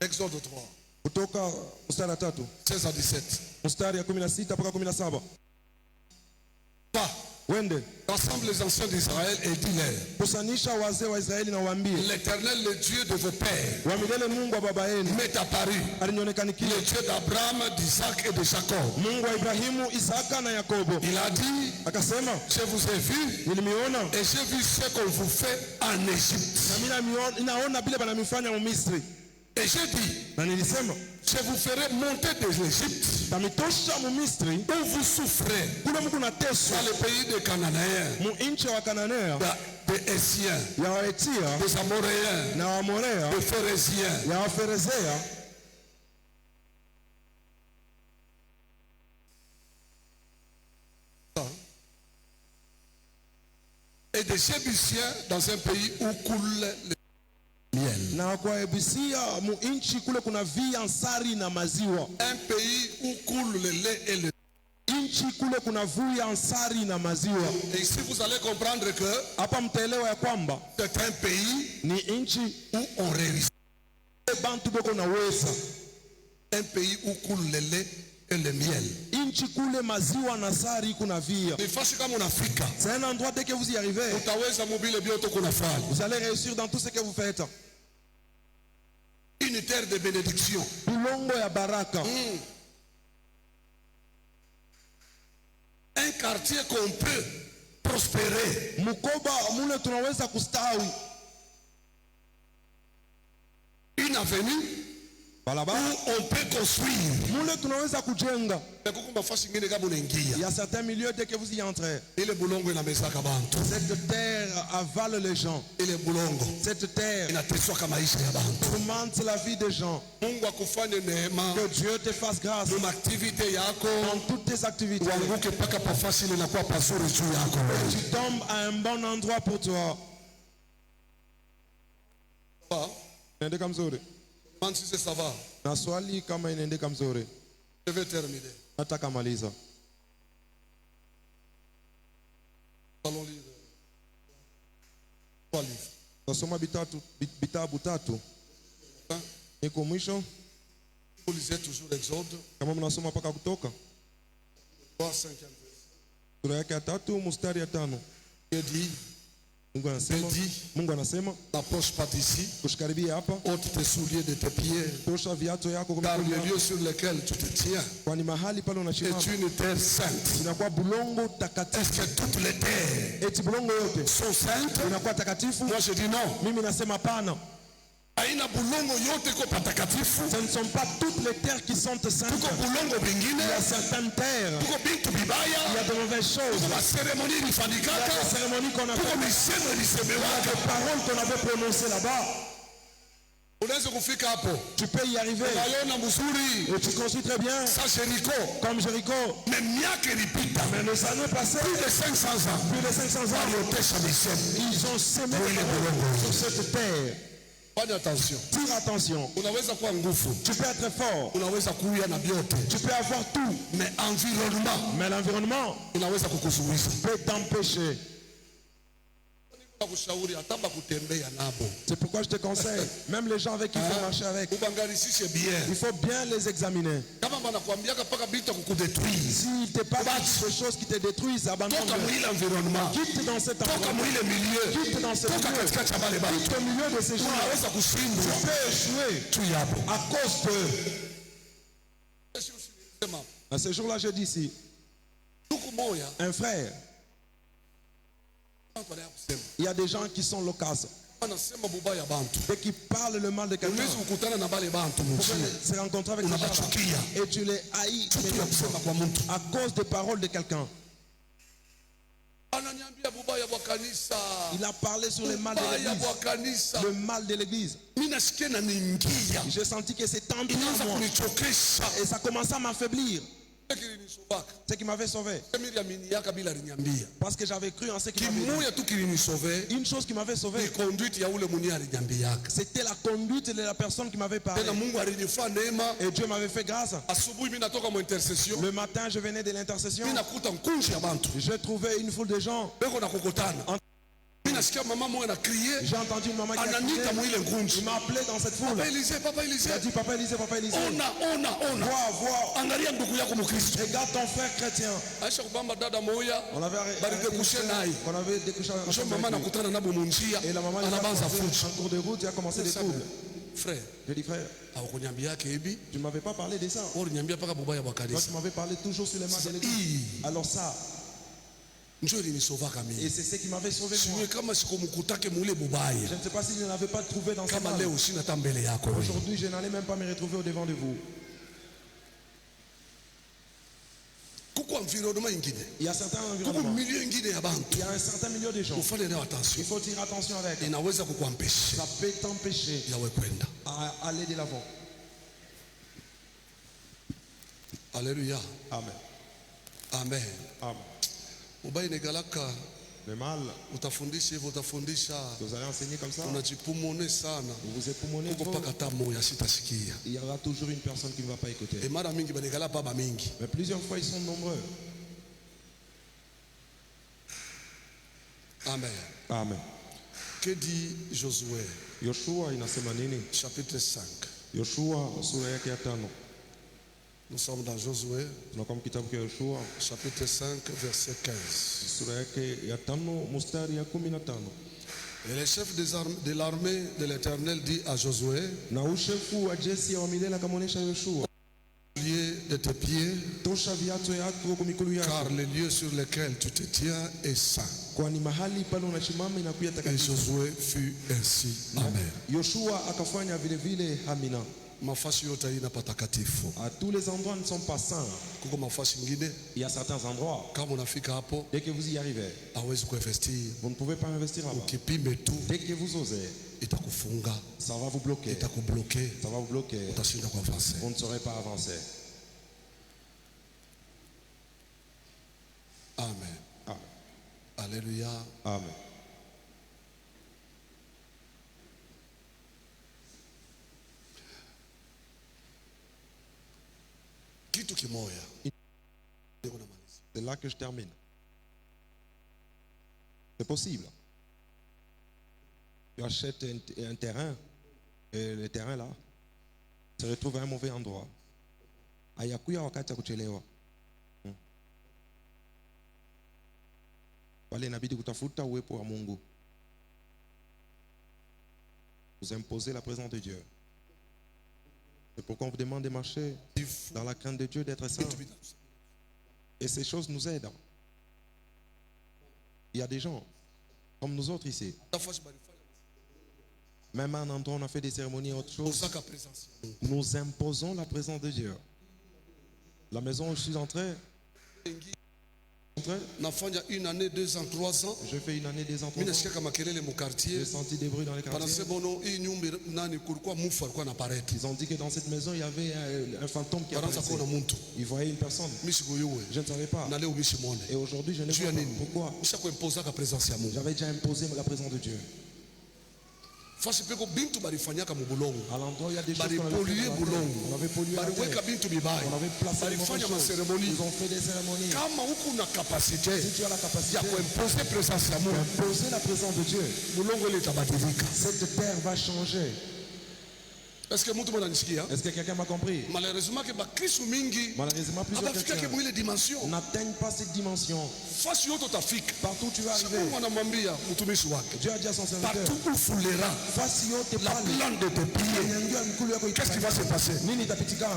Exode 3. Kutoka mstari wa 3, 16 à 17. mstari ya 16 mpaka 17. Va, Wende rassemble les anciens d'Israël et dis-leur, kusanisha wazee wa Israeli na waambie, l'Éternel, le Dieu de vos pères, wa milele Mungu wa baba yenu m'est apparu, alinionekanikia, le Dieu d'Abraham, d'Isaac et de Jacob. Mungu wa Ibrahimu, Isaka na Yakobo. Il a dit, Akasema, je vous ai vu nilimiona et j'ai vu ce qu'on vous fait en Égypte. na mimi naona vile banamifanya Misri, Et j'ai dit, na nilisema je vous ferai monter de l'Égypte tamitosha Misri où vous souffrez kule mko nateswa dans le pays des Cananéens, mu nchi ya Wakananea, des Essiens, ya Waetia des Amoréens, na Wamorea, des Phérésiens. ya Waferezea, Et des Jébusiens dans un pays où coule le miel. na kwa Ebusia mu nchi kule kuna via nsari na maziwa. Un pays où coule le lait et le. Nchi kule kuna via nsari na maziwa. Et ici vous allez comprendre que Hapa mtaelewa ya kwamba c'est un pays ni nchi où on réussit. bantu beko na weza. Un pays où coule le lait et le miel. Nchi kule maziwa na sari kuna via. Ni fasi kama unafika. C'est un endroit dès que vous y arrivez, Utaweza mobile bioto kunafanya. vous allez réussir dans tout ce que vous faites. Une terre de bénédiction. Bulongo ya baraka. Un quartier qu'on peut prospérer. Mukoba mule tunaweza kustawi. Une avenue Balaba où on peut construire. mule tunaweza kujenga. Il Il y a certains milieux dès que vous y entrez, ile bulongo inamezaka bantu. cette terre avale les gens. Ile bulongo Cette terre inateswaka maisha ya bantu. tourmente la vie des gens. Mungu akufanye neema Que Dieu te fasse grâce mu activité yako, dans toutes tes activités. uanguke mpaka pafasi ile inakuwa pazuri juu yako. Tu tombes à un bon endroit pour toi. Inaendeka mzuri. Man, si ça va, Na swali kama inaendeka mzuri. je vais terminer. Nataka maliza. Allons lire 3 livres. Tasoma vitabu 3. Hein? Iko mwisho Vous lisez toujours Exode kama mnasoma mpaka Kutoka 3, 5 verset. sura yake ya 3 mstari ya 5. Il dit, Mungu anasema n'approche pas d'ici, kushikaribia hapa, ôte tes souliers de tes pieds, tosha viatu yako car le lieu sur lequel tu te tiens kwani mahali pale unasimama est une terre sainte. inakuwa bulongo Est-ce takatifu. que toutes les terres Eti bulongo yote sont saintes? inakuwa takatifu? Moi je dis non. Mimi nasema pana. Aina bulongo yote ko patakatifu. Ce ne sont pas toutes les terres qui sont saintes. Tuko bulongo Il bingine, y a certaines terres, tuko bintu il y bibaya, a de mauvaises choses. tuko cérémonie Il y a ilifanyikaka, des cérémonies qu'on a tuko fait, misemo il y a ilisemewaka. des paroles qu'on avait prononcées là-bas. Unaweza kufika hapo. Tu peux y arriver. Unaiona mzuri. Et tu construis très bien. Ça Jéricho. Comme Jéricho. Mais miaka ilipita. Mais les années passées. Plus de 500 ans. Plus de 500 ans. Ils ont semé sur cette terre. Fanya attention. Tire attention. Unaweza kuwa nguvu. Tu peux être fort. Unaweza kuya na vyote. Tu peux avoir tout. Mais environnement. Mais l'environnement Unaweza kukuzuiza. peut t'empêcher. C'est pourquoi je te conseille, même les gens avec qui il faut marcher avec, il faut bien les examiner. S'ils te parlent de choses qui te détruisent, abandonne-le. Quitte dans cet environnement. Quitte dans ce milieu. Quitte au milieu de ces gens. Tu peux échouer à cause de. À ce jour-là, je dis ici, un frère. Il y a des gens qui sont loquaces et qui parlent le mal de quelqu'un. Vous pouvez se rencontrer avec ces gens et tu les haïs à cause des paroles de quelqu'un. Il a parlé sur le mal de l'église. Le mal de l'église. J'ai senti que c'est tendu en moi et ça commençait à m'affaiblir. Ce qui m'avait sauvé. Parce que j'avais cru en ce qui m'avait sauvé. Une chose qui m'avait sauvé, c'était la conduite de la personne qui m'avait parlé. Et Dieu m'avait fait grâce. Le matin, je venais de l'intercession. Je trouvais une foule de gens. J'ai entendu une maman qui a crié. Il m'a appelé dans cette foule. Il a dit Papa Élisée, Papa Élisée. Vois. Regarde ton frère chrétien. On avait découché et la maman il a en cours de route, il a commencé des troubles. Frère, je dis frère, tu ne m'avais pas parlé de ça. Toi, tu m'avais parlé toujours sur les mains de l'église. Alors ça, et c'est ce qui m'avait sauvé. Je ne sais pas si je n'avais pas trouvé dans ce mal. Aujourd'hui, je n'allais même pas me retrouver au devant de vous. Il y a certains environnements. Il y a un certain milieu de gens. Il faut tirer attention avec. Ça peut t'empêcher à aller de l'avant. Alléluia. Amen. Amen. Amen. Le mal, vous allez enseigner comme ça. Vous vous époumonez. Il y aura toujours une personne qui ne va pas écouter. Mais plusieurs fois, ils sont nombreux. Amen. Amen. Que dit Josué? Yoshua inasema nini? Chapitre 5. Yoshua sura yake ya 5. Nous sommes dans Josué, chapitre 5, verset 15. Et le chef de l'armée de l'Éternel dit à Josué, lié de tes pieds, car le lieu sur lequel tu te tiens est saint. Et Josué fut ainsi. Amen. Yoshua akafanya vile vile amina. Mafasi yote haina patakatifu. À tous les endroits ne sont pas saints. Kuko mafasi ngine. Il y a certains endroits. Kama unafika hapo, dès que vous y arrivez, hawezi kuinvestir. Vous ne pouvez pas investir là-bas. Ukipime tu, dès que vous osez, itakufunga. Ça va vous bloquer. Itakubloquer. Ça va vous bloquer. Utashinda kuavancer. Vous ne saurez pas avancer. Amen. Amen. Alléluia. Amen. C'est là que je termine. C'est possible. Tu achètes un terrain et le terrain là se retrouve à un mauvais endroit. Hayakuya wakati ya kuchelewa. Wale inabidi kutafuta uwepo wa Mungu. Vous imposez la présence de Dieu. C'est pourquoi on vous demande de marcher dans la crainte de Dieu, d'être saint. Et ces choses nous aident. Il y a des gens comme nous autres ici. Même à un endroit où on a fait des cérémonies et autre chose, nous imposons la présence de Dieu. La maison où je suis entré, nafanya une année, 2 ans, 3 ans. Je fais une année, 2 ans, 3 Mimi ans. nasikia kama kelele mu quartier. J'ai senti des bruits dans les Pendant quartiers. ce bono hii nyumba nani kulikuwa mufu alikuwa anaparaître. Ils ont dit que dans cette maison, il y avait un fantôme qui Wanaanza apparaissait. kuona mtu. Ils voyaient une personne. Mimi sikuyue. Je ne savais pas. Na leo mimi simuone. Et aujourd'hui, je ne Juu vois ya pas. nini? Pourquoi? Misha kuimpoza ka presence ya Mungu. J'avais déjà imposé la présence de Dieu. Fasi peko bintu balifanyaka mu bulongo. À l'endroit, il y a des choses qu'on avait Balipolue fait dans la terre. bulongo. On avait pollué la Baliweka terre. bintu bibaya. On avait placé les Balifanya mauvaises choses. maseremoni. Ils ont fait des cérémonies. Kama huku na capacité Si tu as la capacité ya kuimpoza presence ya Mungu, d'imposer la présence de Dieu, bulongo ile itabadilika. cette terre va changer. Est-ce que mtu mnanisikia? Est-ce que quelqu'un m'a compris? Malheureusement que bakristo mingi Malheureusement, plusieurs abafika chrétiens mwile dimension. n'atteignent pas cette dimension. Fasi yote utafika. Partout où tu vas arriver, Mungu anamwambia mtumishi wake, Dieu a dit à son serviteur, partout où foulera fasi yote la pale plante de tes pieds, nyanyua miguu yako qu'est-ce qui va se passer? nini itapitikana?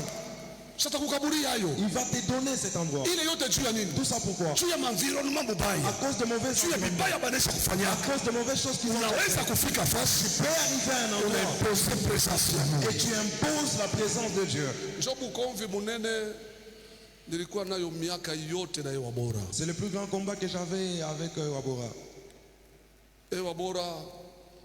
Satakukaburia hayo. Il va te donner cet endroit. Ile yote juu ya nini? Tout ça pourquoi? Juu ya environnement À mubaya. cause de mauvaises Juu ya choses. mibaya banesha À kufanyaka. cause de mauvaises choses qu'ils ont Unaweza fait. kufika fasi Tu peux arriver à un endroit unaimpose presence ya Mungu. et tu imposes la présence de Dieu. Jobu konvi munene nilikuwa nayo miaka yote na Ewa Bora. C'est le plus grand combat que j'avais avec Wabora. Ewa Bora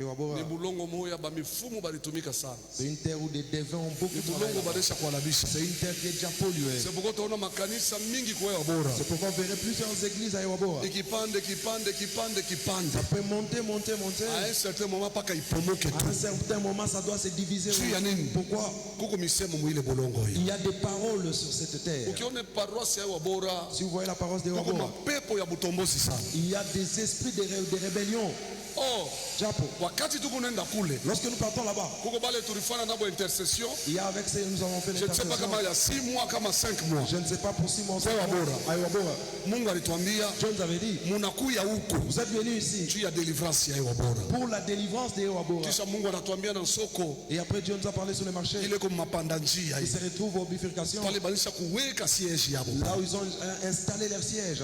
Wabora, ni bulongo moya bamifumu balitumika sana. c'est une terre où des devins ont beaucoup Ni travaillé. bulongo banesha kuhalabisha. C'est une terre qui est déjà polluée. C'est pourquoi utaona makanisa mingi kwa Ewa Bora. C'est pourquoi on verrait plusieurs églises à Wabora. Ikipande kipande kipande kipande. Ça peut monter, monter, monter. À un certain moment paka ipomoke À tu. un certain moment, ça doit se diviser. Juu ya nini? Pourquoi? Kuko misemo mwile bulongo hii. Il y a des paroles sur cette terre. Ukiona paroisse ya Ewa Bora Si vous voyez la parole de kuko Wabora, mapepo ya butombozi sana. il y a des esprits de rébellion. Oh, Japo. wakati tuko nenda kule Lorsque nous partons là-bas, kuko bale tulifanya nabo intercession. il y a avec ces, nous avons fait Je ne sais pas l'intercession. kama ya 6 mois kama 5 mois. Je ne sais pas pour 6 mois. Kwa Wabora. À Wabora. Mungu alituambia Dieu nous avait dit, munakuya huko vous êtes venus ici juu ya deliverance ya Ewa Bora. pour la délivrance des Wabora. Kisha Mungu anatuambia na soko Et après Dieu nous a parlé sur le marché. ile kwa mapanda njia Ils hii. se retrouvent aux bifurcations, Pale banisha kuweka siège yabo. là où ils ont installé leur siège.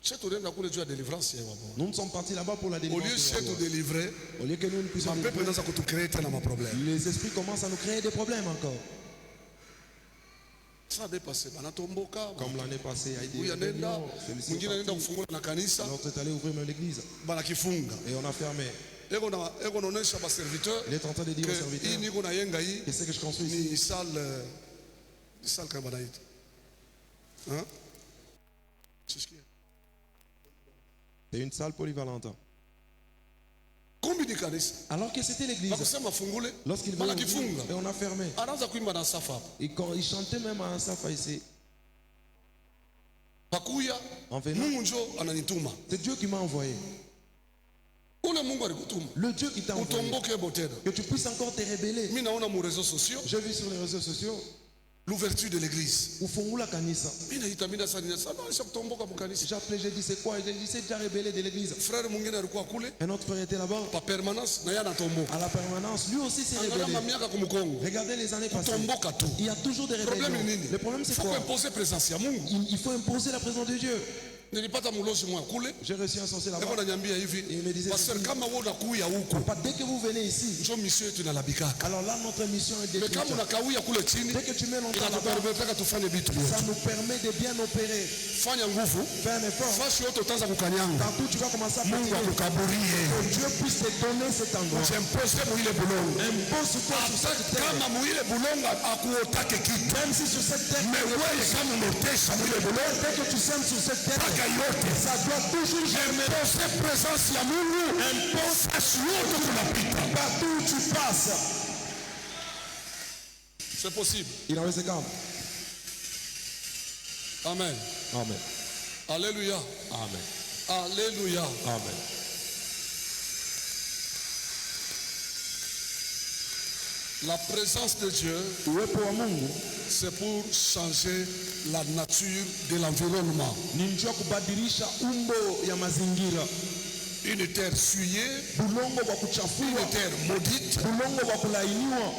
Chez tunaenda kule juu ya deliverance ya Ewa Bora. Nous sommes partis là-bas pour la Au délivrance lieu des chez tu Wabora. délivrer, Au lieu que nous ne puissions mapepo délivrer, inaanza kutucreate tena maproblème. les esprits commencent à nous créer des problèmes encore. Ça dépassé banatomboka. Comme l'année passée a été Huyu anaenda, celui-ci mwingine est anaenda parti. kufungula na kanisa, Alors est allé ouvrir même l'église banakifunga. et on a fermé. Eko naonesha ba serviteur Il est en train de dire aux que hii serviteurs, niko na yenga hii qu'est-ce que je construis ici? ni salle kama banaita. Hein? Sisikia. C'est une salle polyvalente. Kumbi ni kanisa. Alors que c'était l'église. Bakusema fungule, Lorsqu'il banakifunga. et on a fermé. Anaanza kuimba na safa hapo. Et quand il chantait même à un safa ici, Bakuya, en venant, Mungu njo ananituma. c'est Dieu qui m'a envoyé. Ule Mungu alikutuma. Le Dieu qui t'a envoyé. Utomboke botena. Que tu puisses encore te rebeller. Mimi naona mu réseaux sociaux J'ai vu sur les réseaux sociaux, l'ouverture de l'église. Ufungula kanisa. Mimi naita sana sana aisha kutomboka mu kanisa. J'ai appelé, j'ai dit c'est quoi? J'ai dit c'est déjà rebellé de l'église. Frère mwingine alikuwa kule Un autre frère était là-bas, pa permanence na yana tomboka. à la permanence. Lui aussi s'est Angalia rebellé. mamiaka kumkongo. Regardez les années passées. Kutomboka tu. Il y a toujours des Problème ni rébellions. nini? Le problème c'est Faut quoi? imposer présence ya Mungu. Il faut imposer la présence de Dieu. Nilipata mulozi mwa kule. J'ai reçu un sorcier là-bas. Eko nanyambia hivi. Il me disait Pasteur ceci. kama wewe unakuya huko. Pas dès que vous venez ici, Njo mission yetu inalabikaka. alors là notre mission est Mais détruite. kama unakawia kule chini, Dès que tu mets longtemps là-bas, inatupermeteka tufanye vitu vyote. ça nous permet de bien opérer. Fanya nguvu. Fais un effort. Fasi yote utaanza kukanyanga. Partout tu vas commencer à Mungu pratiquer. akukaburie. Que Dieu puisse te donner cet endroit. Usimpose mwile bulongo. Impose sur toi sur cette terre. Kama mwile bulongo akuotake kitu. Même si sur cette terre, Mais wewe kama unotesha mwile bulongo, dès que tu sèmes sur cette terre, paka yote. ça doit toujours germer. Impose présence ya Mungu. Impose fasi yote tunapita. Partout où tu passes, C'est possible. il en reste quand. Amen. Amen. Alléluia. Amen. Alléluia. Amen. La présence de Dieu, Uwepo wa Mungu c'est pour changer la nature de l'environnement. ni njia ya kubadilisha umbo ya mazingira. Une terre souillée, Bulongo wa une kuchafua, terre maudite, bulongo wa kulainiwa,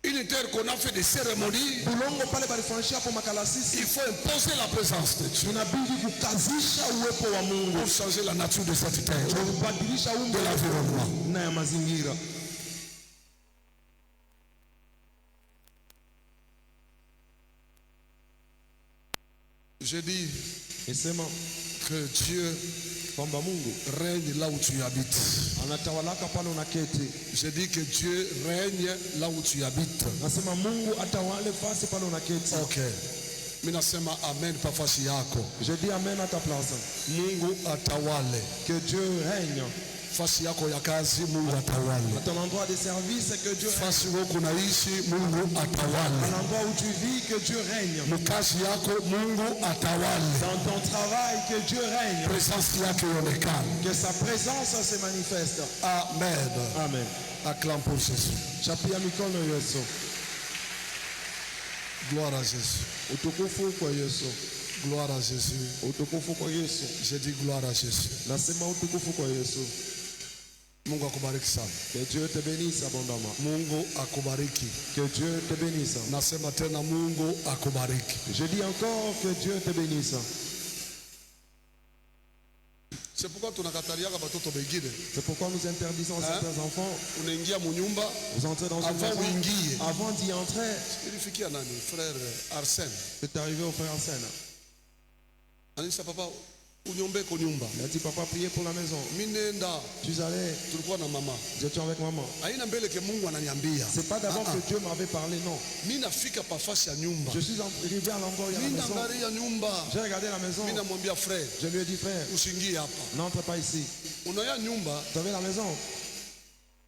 une terre qu'on a fait des cérémonies. bulongo pale balifanyishia hapo makalasisi. Il faut imposer la présence de Dieu Inabidi kukazisha uwepo wa Mungu pour changer la nature de cette terre, na kubadilisha umbo de l'environnement. na ya mazingira. Je dis Nisema que Dieu kwamba Mungu règne là où tu habites. anatawalaka pale unaketi. Je dis que Dieu règne là où tu habites. Nasema Mungu atawale fasi pale unaketi. Ok. Mimi nasema amen pa fasi yako. Je dis amen à ta place. Mungu atawale. Que Dieu règne. Fasi yako ya kazi Mungu atawale. À ton endroit de service, que Dieu règne. Fasi wewe kunaishi Mungu atawale. À l'endroit où tu vis, que Dieu règne. Mkazi yako Mungu atawale. Dans ton travail, que Dieu règne. Presence yake ionekane. Que sa présence se manifeste. Amen. Amen. Acclame pour Jésus. Chapia mikono Yesu. Gloire à Jésus. Utukufu kwa Yesu. Gloire à Jésus. Utukufu kwa Yesu. Je dis gloire à Jésus. Nasema utukufu kwa Yesu. Mungu akubariki sana. Que Dieu te bénisse abondamment. Mungu akubariki. Que Dieu te bénisse. Nasema tena Mungu akubariki. Je dis encore que Dieu te bénisse. C'est pourquoi tunakataliaka batoto bengine. C'est pourquoi nous interdisons à certains enfants. Unaingia munyumba Vous entrez dans une avant maison. uingie. Avant d'y entrer, Ilifikia nani? Frère Arsène. c'est arrivé au frère Arsène. Anisa papa unyombe ko nyumba. Il a dit papa, priez pour la maison. Minenda Tu allais, tulikuwa na mama. nous étions avec maman. Haina mbele ke Mungu ananiambia. C'est pas d'abord que Dieu m'avait parlé, non. Mimi nafika pa fasi ya nyumba. Je suis arrivé à l'endroit où il y a la Mimi maison. naangalia nyumba. J'ai regardé la maison. Mimi namwambia frère, Je lui ai dit frère, usiingie hapa. n'entre pas ici. Unaya nyumba, Vous avez la maison.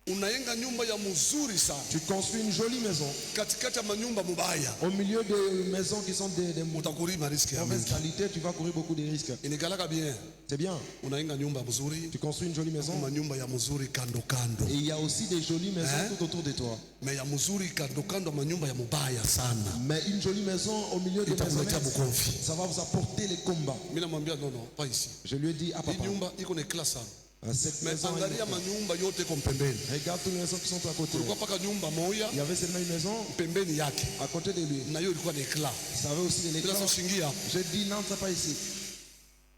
unayenga nyumba ya mzuri sana. Tu construis une jolie maison. Katikati ya manyumba mubaya. Au milieu des maisons qui sont des Utakurima riski ya mauvaise mingi. qualité, tu vas courir beaucoup de risques. Inigalaka bien. C'est bien. Unayenga nyumba mzuri, Tu construis une jolie maison. manyumba ya mzuri kando kando. Et il y a aussi des jolies maisons Hein? tout autour de toi. Me ya mzuri kando kando manyumba ya mubaya sana. Mais une jolie maison au milieu des maisons, Itakuletea bukonfi. ça va vous apporter les combats. Mimi namwambia non, pas ici. Je lui ai dit à Hii papa, nyumba iko na class sana. cette Me maison, angalia manyumba yote iko pembeni. regarde toutes les maisons qui sont à côté. Kulikuwa paka nyumba moja Il y avait seulement une maison pembeni yake. à côté de lui. Na hiyo ilikuwa ni class. Ça avait aussi des Bila éclats. usiingia. J'ai dit n'entre pas ici.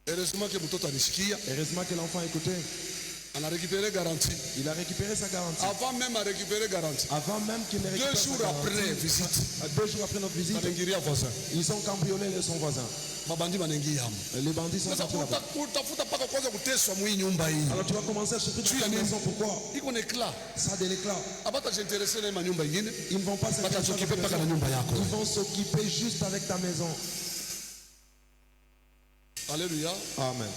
Heureusement que mtoto alisikia, Heureusement que l'enfant a écouté. anarécupéré garantie. Il a récupéré sa garantie. Avant même à récupérer garantie. Avant même qu'il ne Deux récupère sa jours garantie. après visite, 2 jours après notre visite, anaingilia voisin. ils ont cambriolé son voisin. Mabandi wanaingia hapo. Les bandits sont Sasa entrés là-bas. utafuta paka kwanza kuteswa mwi nyumba hii. Alors tu vas commencer à souffrir Tu dans as la mis- maison. Pourquoi? Iko na éclat. Ça a de l'éclat. Abata jinteresse na manyumba ingine. Ils ne vont pas Bata s'occuper s'occuper paka na nyumba yako. Ils vont s'occuper juste avec ta maison. Alléluia. Amen.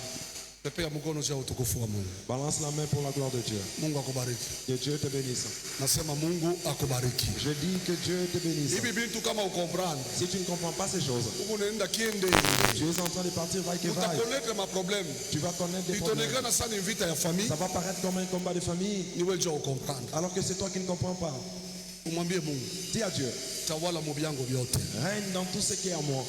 Pepe ya mkono cha utukufu wa Mungu. Balance la main pour la gloire de Dieu. Mungu akubariki. Que Dieu te bénisse. Nasema Mungu akubariki. Je dis que Dieu te bénisse. Hivi bintu kama ukomprendre. Si tu ne comprends pas ces choses, Huko unaenda kiende. tu es en train de partir vaille que vaille. Utakoneka ma problème. Tu vas connaître des problèmes. Itaonekana sana ni vita ya famille. Ça va paraître comme un combat de famille, Ni wewe ndio ukomprendre. alors que c'est toi qui ne comprends pas. Umwambie Mungu, Dis à Dieu, tawala mobyango vyote. règne dans tout ce qui est à moi.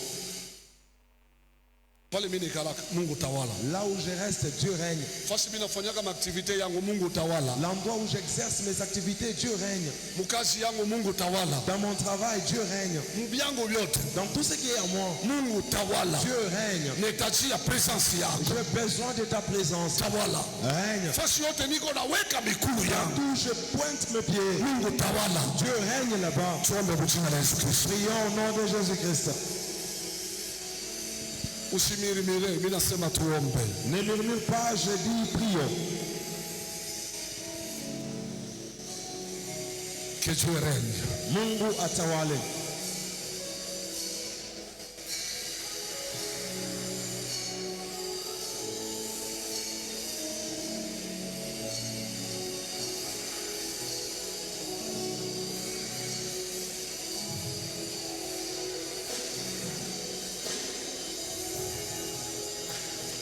Pale mimi nikalaka, Mungu tawala. Là où je reste, Dieu règne. Fasi mimi nafanyaka activité yangu, Mungu tawala. L'endroit où j'exerce mes activités, Dieu règne. Mukazi yangu, Mungu tawala. Dans mon travail, Dieu règne. Mubyango vyote, Dans tout ce qui est à moi, Mungu tawala. Dieu règne. Netatia presence yako. J'ai besoin de ta présence. Tawala. Règne. Fasi yote niko naweka mikuu yangu. D'où je pointe mes pieds, Mungu tawala. Dieu règne là-bas. Tuombe kwa jina la Yesu Kristo. Prions au nom de Jésus-Christ. Usimirimire, mimi nasema tuombe. Ne murmure pas, je dis prions. Que Dieu règne. Mungu atawale.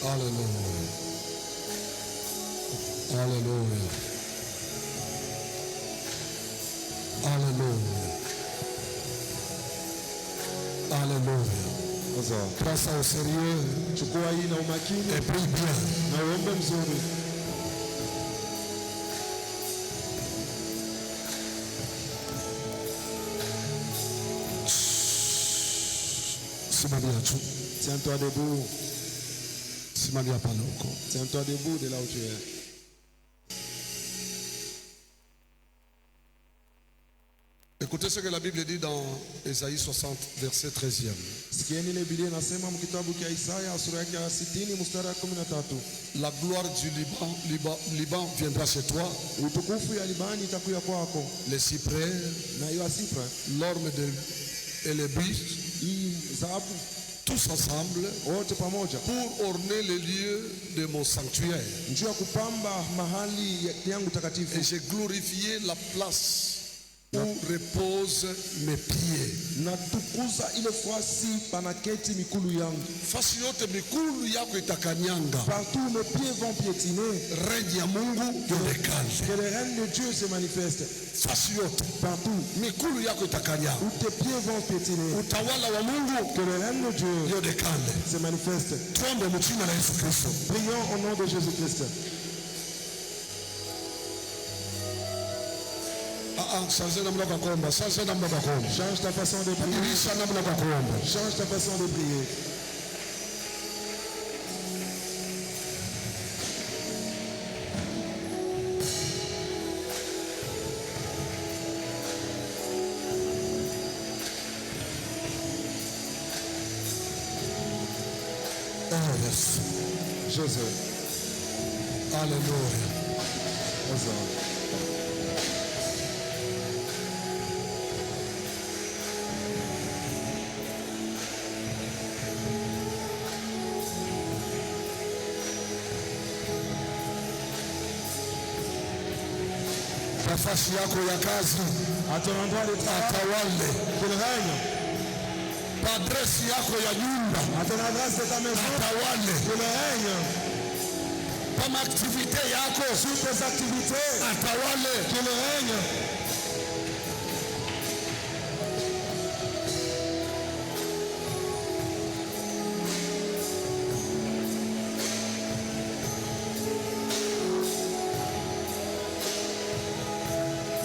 Alléluia. Alléluia. Alléluia. Alléluia. Prends ça au sérieux Chukua hii na umakini et prie bien. na uombe mzuri. Simamia tu. Tiens-toi debout. Simamia pale huko. Tiens-toi debout de là où tu es. Écoutez ce que la Bible dit dans Ésaïe 60, verset 13e. Sikieni ile Biblia inasema mkitabu cha Isaya sura yake ya 60 mstari wa 13. La gloire du Liban viendra chez toi. Utukufu ya Libani itakuja kwako. Les cyprès, Na hiyo asipra l'orme et les buis, hii dhahabu tous ensemble, wote pamoja pour orner les lieux de mon sanctuaire. njoo ya kupamba mahali yangu Et takatifu j'ai glorifié la place où reposent mes pieds. na tukuza ile fasi panaketi mikulu yangu. Fasi yote mikulu yako itakanyanga. Partout mes pieds vont piétiner, Règne ya Mungu ionekane. que le règne de Dieu se manifeste. Fasi yote Partout mikulu yako itakanyanga. où tes pieds vont piétiner, Utawala wa Mungu que le règne de Dieu ionekane. se manifeste. Tuombe mjina la Yesu Kristo. Prions au nom de Jésus-Christ. Changez namna kwa kuomba. Changez namna kwa kuomba. Change ta façon de prier. Badilisha namna kwa kuomba. Change ta façon de prier. Oh yes. Jésus. Alléluia. Jésus. Nafasi yako ya kazi À ton endroit de travail, atawale. qu'il règne. Adresi yako ya nyumba À ton adresse de ta maison, atawale. qu'il règne. Kama aktivite yako Sur tes activités, atawale. qu'il règne.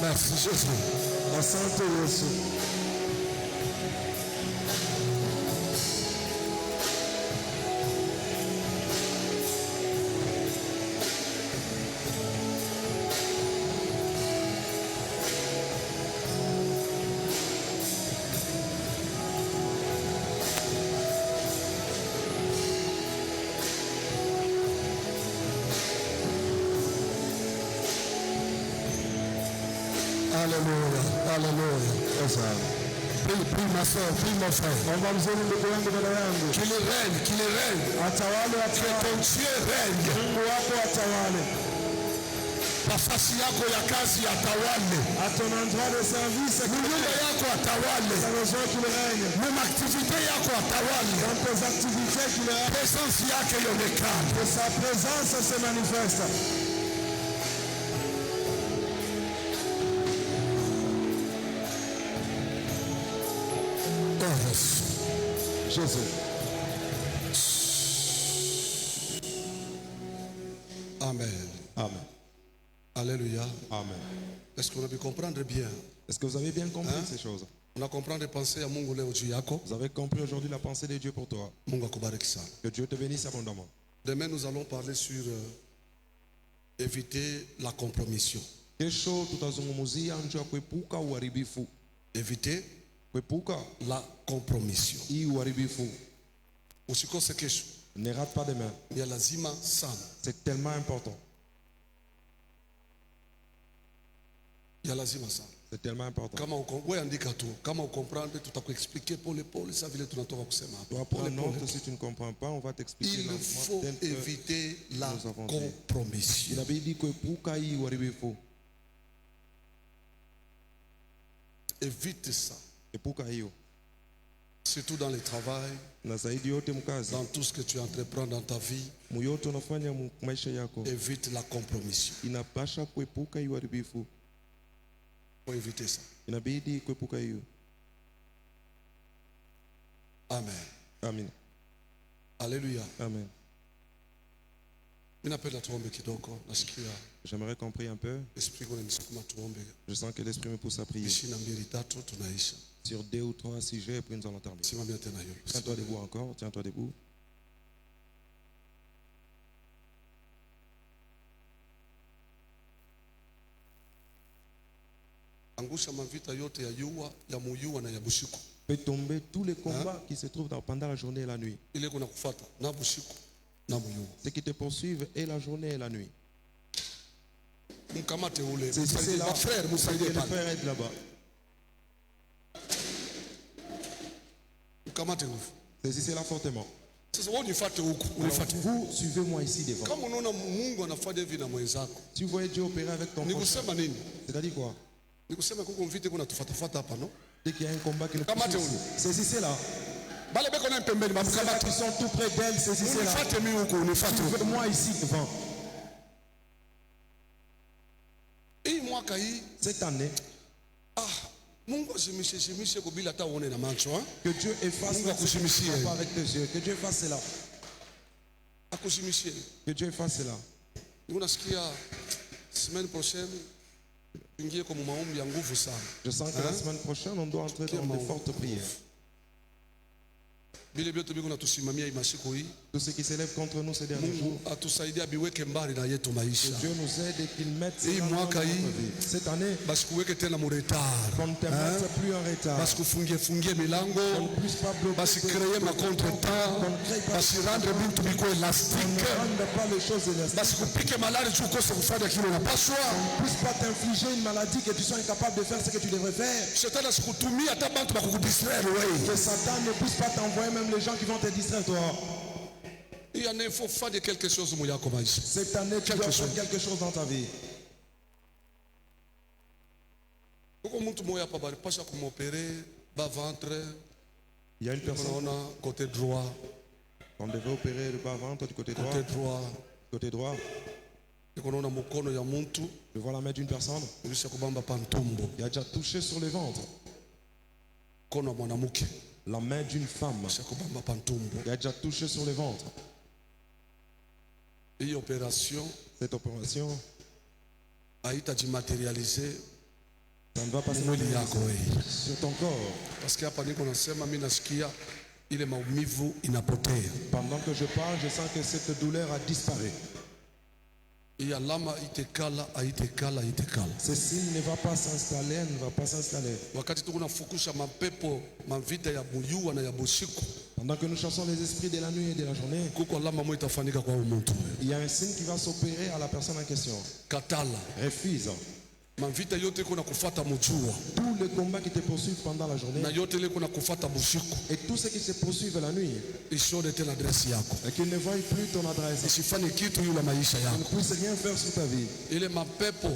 Merci Jésus. Asante Yesu. Alléluia. Alléluia. Prie ma soeur, prie mon frère. Omba mzuri ndugu yangu, dada yangu. Qu'il règne, qu'il règne. Atawale, Que atawale. ton Dieu règne. Mungu wako atawale. Nafasi yako ya kazi atawale. À ton endroit de service, Nyumba yako atawale. ta maison qu'il règne. Mema aktivite yako atawale. Dans tes activités qu'il règne. Presence yake ionekane. Que sa présence se manifeste. Oh yes. Jésus. Amen. Amen. Alléluia. Amen. Est-ce qu'on a pu comprendre bien? Est-ce que vous avez bien compris Hein? ces choses? On a compris les pensées à Mungu leo juu yako. Vous avez compris aujourd'hui la pensée de Dieu pour toi. Mungu akubariki sana. Que Dieu te bénisse abondamment. Demain, nous allons parler sur éviter la compromission. Kesho tutazungumzia njia ya kuepuka uharibifu. Éviter Kuepuka la compromission. hii uharibifu. Usikose kesho. Ne rate pas demain. Ni ya lazima sana. C'est tellement important. Ya lazima sana. C'est tellement important. Kama wewe andika tu. Kama ukomprendre tutakuexpliquer pole pole ça vile tunatoka kusema Tu hapa. vas prendre note, si tu ne comprends pas, on va t'expliquer Il faut lentement tel que éviter la nous avons dit. compromission. inabidi kuepuka hii uharibifu. Évite ça. Epuka hiyo. Surtout dans le travail, Na zaidi yote mkazi, dans tout ce que tu entreprends dans ta vie, muyote unafanya maisha yako, évite la compromission. inapasha kuepuka hiyo uharibifu. Il faut éviter ça. Inabidi kuepuka hiyo. Amen. Amen. Alléluia. Amen. Mimi napenda tuombe kidogo. Nasikia J'aimerais qu'on prie un peu. esprit unanisukuma tuombe. Je sens que l'esprit me pousse à prier. 23 tunaisha. Sur 2 ou 3 sujets, puis nous allons terminer. Simamia tena hiyo. Tiens-toi debout encore, tiens-toi debout. angusha mavita yote ya yua, ya muyua na ya bushiku. Fait tomber tous les combats qui se trouvent pendant la journée et la nuit. Ile kuna kufata na bushiku na muyua. Ceux qui te poursuivent et la journée et la nuit. Mkamate ule. C'est là. Frère, Le frère est là-bas. Mkamate ule. Saisissez-la fortement. Sasa wewe unifuate huku, Alors, unifuate. vous suivez-moi ici devant. Kama unaona Mungu anafanya hivi na mwenzako. Si vous voyez Dieu opérer avec ton prochain, Nikusema nini? c'est-à-dire quoi? Nikusema kuko mvite kuna tufatafata hapa, no? Dès qu'il y a un combat qui nous Kamate poursuit, ule. saisissez-la. Bale beko na pembeni, Ceux-là bamkamate. qui sont tout près d'elle, saisissez-la. Unifuate mimi huku, unifuate huku. Suivez-moi ici devant. Hii mwaka hii, Cette année, Mungu ashimishe kubila hata uone na macho, hein? que Dieu efface Mungu ce que tu akushimishie. ne vois pas avec tes yeux. Que Dieu efface cela. Akushimishie. Que Dieu efface cela. Unasikia semaine prochaine tuingie kwa maombi ya nguvu sana. Je sens que la semaine prochaine, on doit entrer dans de fortes prières. Bile biote biko natusimamia hii masiku hii. Tout ce qui s'élève contre nous ces derniers jours, Mungu atusaidia biweke mbali na yetu que maisha. Dieu nous aide et qu'il mette Hii cela dans mwaka notre hii vie. Cette année, basikuweke tena mu retard. qu'on ne te mette plus en retard. Basikufungie milango, Qu'on ne puisse pas bloquer. basikreye ma contretemps, basirendre bintu biko On elastique, ne rende pas les choses élastiques. basikupike malari juu ukose kufanya kile unapaswa. On ne puisse pas t'infliger une maladie que tu sois incapable de faire ce que tu devrais faire. Shetani asikutumia hata bantu bakukudistraire wewe. Que Satan ne puisse pas t'envoyer même les gens qui vont te distraire toi. Hii année faut faire quelque chose mu yako maisha. Cette année, tu dois faire quelque chose dans ta vie. Kuko mtu moya hapa balipasha kumopere ba ventre, Il y a une personne unaona côté droit, qu'on devait opérer le bas-ventre du côté droit. côté droit. Côté droit, Unaona mkono ya mtu je vois la main d'une personne. ilisha kubamba pantumbo, Il a déjà touché sur le ventre. mkono wa mwanamke La main d'une femme. ilisha kubamba pantumbo. Il a déjà touché sur le ventre. Hii operation Cette opération, haitajimaterialize ça ne va pas se mwili yako wewe, sur ton corps. parce que hapa niko nasema mimi nasikia ile maumivu inapotea. Pendant que je parle, je sens que cette douleur a disparu. Hii alama itekala, haitekala. Ce signe ne va pas s'installer, elle ne va pas s'installer. Wakati tuko nafukusha mapepo mavita ya buyua na ya bushiku, Pendant que nous chassons les esprits de la nuit et de la journée, kuko alama moja itafanyika kwa huyu mtu. il y a un signe qui va s'opérer à la personne en question. Katala Refuse. mavita yote iko na kufuata mjua Tous les combats qui te poursuivent pendant la journée na yote ile iko na kufuata bushiku, et tous ceux qui se poursuivent la nuit isione tena adresi yako, et qu'ils ne voient plus ton adresse, isifanye kitu yule maisha ils ne yako. puissent rien faire sur ta vie. Ile mapepo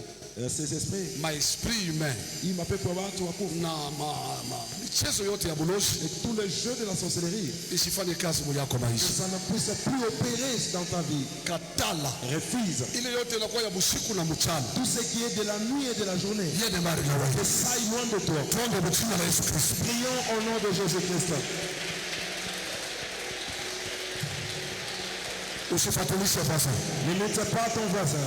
Ces esprits, maesprit humain ils m'appellent pour avoir tout à coup. na michezo yote ya buloshi Et tous les jeux de la sorcellerie, isifanye kazi mwili yako que maisha. ça ne puisse plus opérer dans ta vie. Katala Refuse. ile yote inakuwa ya bushiku na mchana, Tout ce qui est de la nuit et de la journée, yende mbali na wewe. que ça aille loin de toi. Tuombe kwa jina la Yesu Kristo. Prions au nom de Jésus-Christ. Usifuatilishe sasa. N'imite pas ton voisin.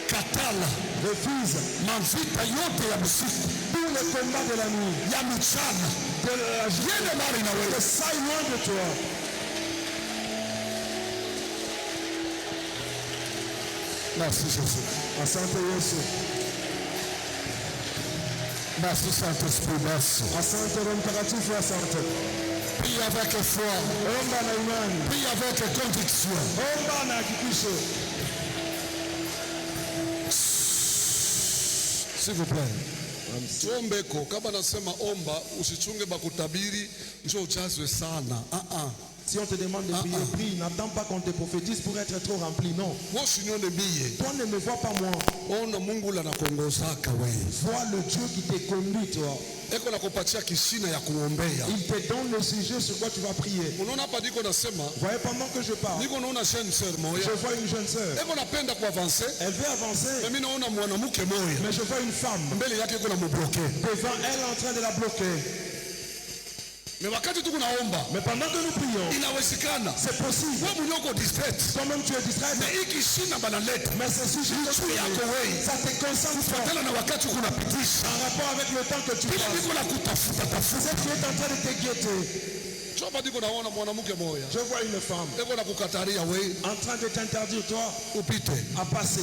Katala Refuse mavita yote ya busiku tous les combats de la nuit, ya mchana, de la journée, yende mbali na que wewe. ça aille loin de toi. Merci Jésus. Asante Yesu. Merci Saint-Esprit, merci. Asante Roho Mtakatifu, asante. Prie avec foi, Omba na imani. prie avec conviction. Omba na hakikisho. S'il vous plaît. Tuombeko, kama nasema omba, usichunge bakutabiri, njoo ujazwe sana. Si on te demande de prier, prie. N'attends pas qu'on te prophétise pour être trop rempli. Non. Wewe usinione mie. Toi ne me vois pas moi. Ona Mungu la nakongozaka wewe. Vois le Dieu qui te conduit, toi. Eko nakupatia kishina ya kuombea. Il te donne le sujet sur quoi tu vas prier. Unaona hapa niko nasema, Voyez, pendant que je parle, niko naona jeune sœur moya. je vois une jeune sœur. Eko napenda kuavancer, Elle veut avancer, mimi naona mwanamke moya. mais je vois une femme Mbele yake iko na mbloke. devant elle en train de la bloquer. Mais wakati tuko naomba, Mais pendant que nous prions, inawezekana. c'est possible. Wewe mwenyewe uko distract. Toi-même tu es distrait. Na hiki shina banaleta. Mais c'est sujet Juu yako wewe. ça te concentre Tena na wakati uko napitisha. en rapport avec le temps que tu Bila passes. niko na kutafuta tafuta. C'est tu es en train de te guetter. Choma niko naona mwanamke moya. Je vois une femme Eko na kukataria wewe en train de t'interdire, toi, upite. à passer.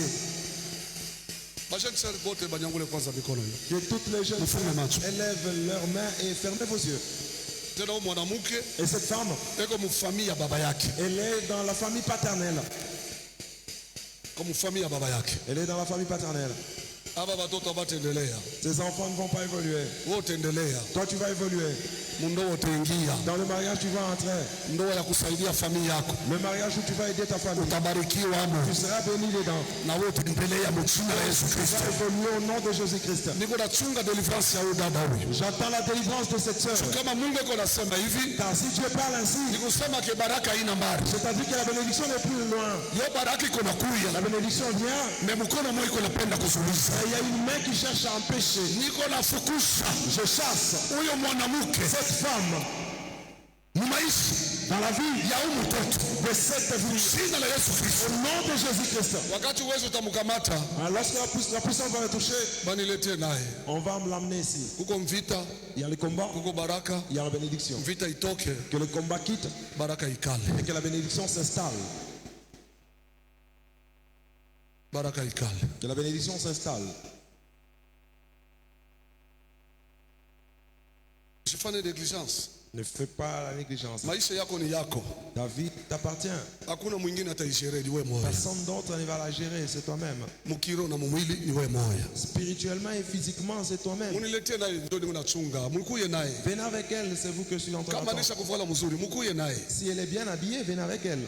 Bashani sasa bote banyangule kwanza mikono hiyo. Que toutes les jeunes Mfunge macho. élèvent leurs mains et fermez vos yeux. Tena huyu mwanamke Et cette femme, eko mfamia ya baba yake. elle est dans la famille paternelle. Kwa mfamia ya baba yake. Elle est dans la famille paternelle. Aba batoto bataendelea. Tes enfants ne vont pas évoluer. Wewe utaendelea. Toi, tu vas évoluer. Mundoa utaingia. Dans le mariage, tu vas entrer. Ndoa ya kusaidia familia yako. Le mariage où tu vas aider ta famille. Utabarikiwa hapo. Tu seras béni dedans. Na wewe utaendelea mchina la Yesu Tu Kristo. vas évoluer au nom de Jésus-Christ. Niko nachunga deliverance ya huyu dada huyu. J'attends la délivrance de cette sœur. Kama Mungu eko nasema hivi, Car si Dieu parle ainsi, nikusema ke baraka haina mbali. c'est-à-dire que la bénédiction n'est plus loin. Yo baraka iko nakuya. La bénédiction vient, Na mkono mmoja iko napenda kuzuiza. et il y a une main qui cherche à empêcher. Niko nafukusha Je chasse huyo mwanamke cette femme ni maisha dans la vie ya huyu mtoto. de cette vie. Jina la Yesu Kristo. Au nom de Jésus-Christ. Wakati uwezo utamkamata, Alors, lorsque la puissance va être touchée, baniletee naye. on va me l'amener ici. Kuko mvita, Il y a le combat, kuko baraka. il y a la bénédiction. Vita itoke, Que le combat quitte baraka ikale. et que la bénédiction s'installe. Baraka ikale. Que la bénédiction s'installe. Usifanye negligence. Ne fais pas la négligence. Maisha yako ni yako. Ta vie t'appartient. Hakuna mwingine ataishere ni wewe moja. Personne d'autre ne va la gérer, c'est toi-même. Mukiro na mumwili ni wewe moja. Spirituellement et physiquement, c'est toi-même. Muniletee naye ndio ninachunga. Mkuye naye. Venez avec elle, c'est vous que je suis en train Kama d'attendre. nisha kuvala mzuri, mkuye naye. Si elle est bien habillée, venez avec elle.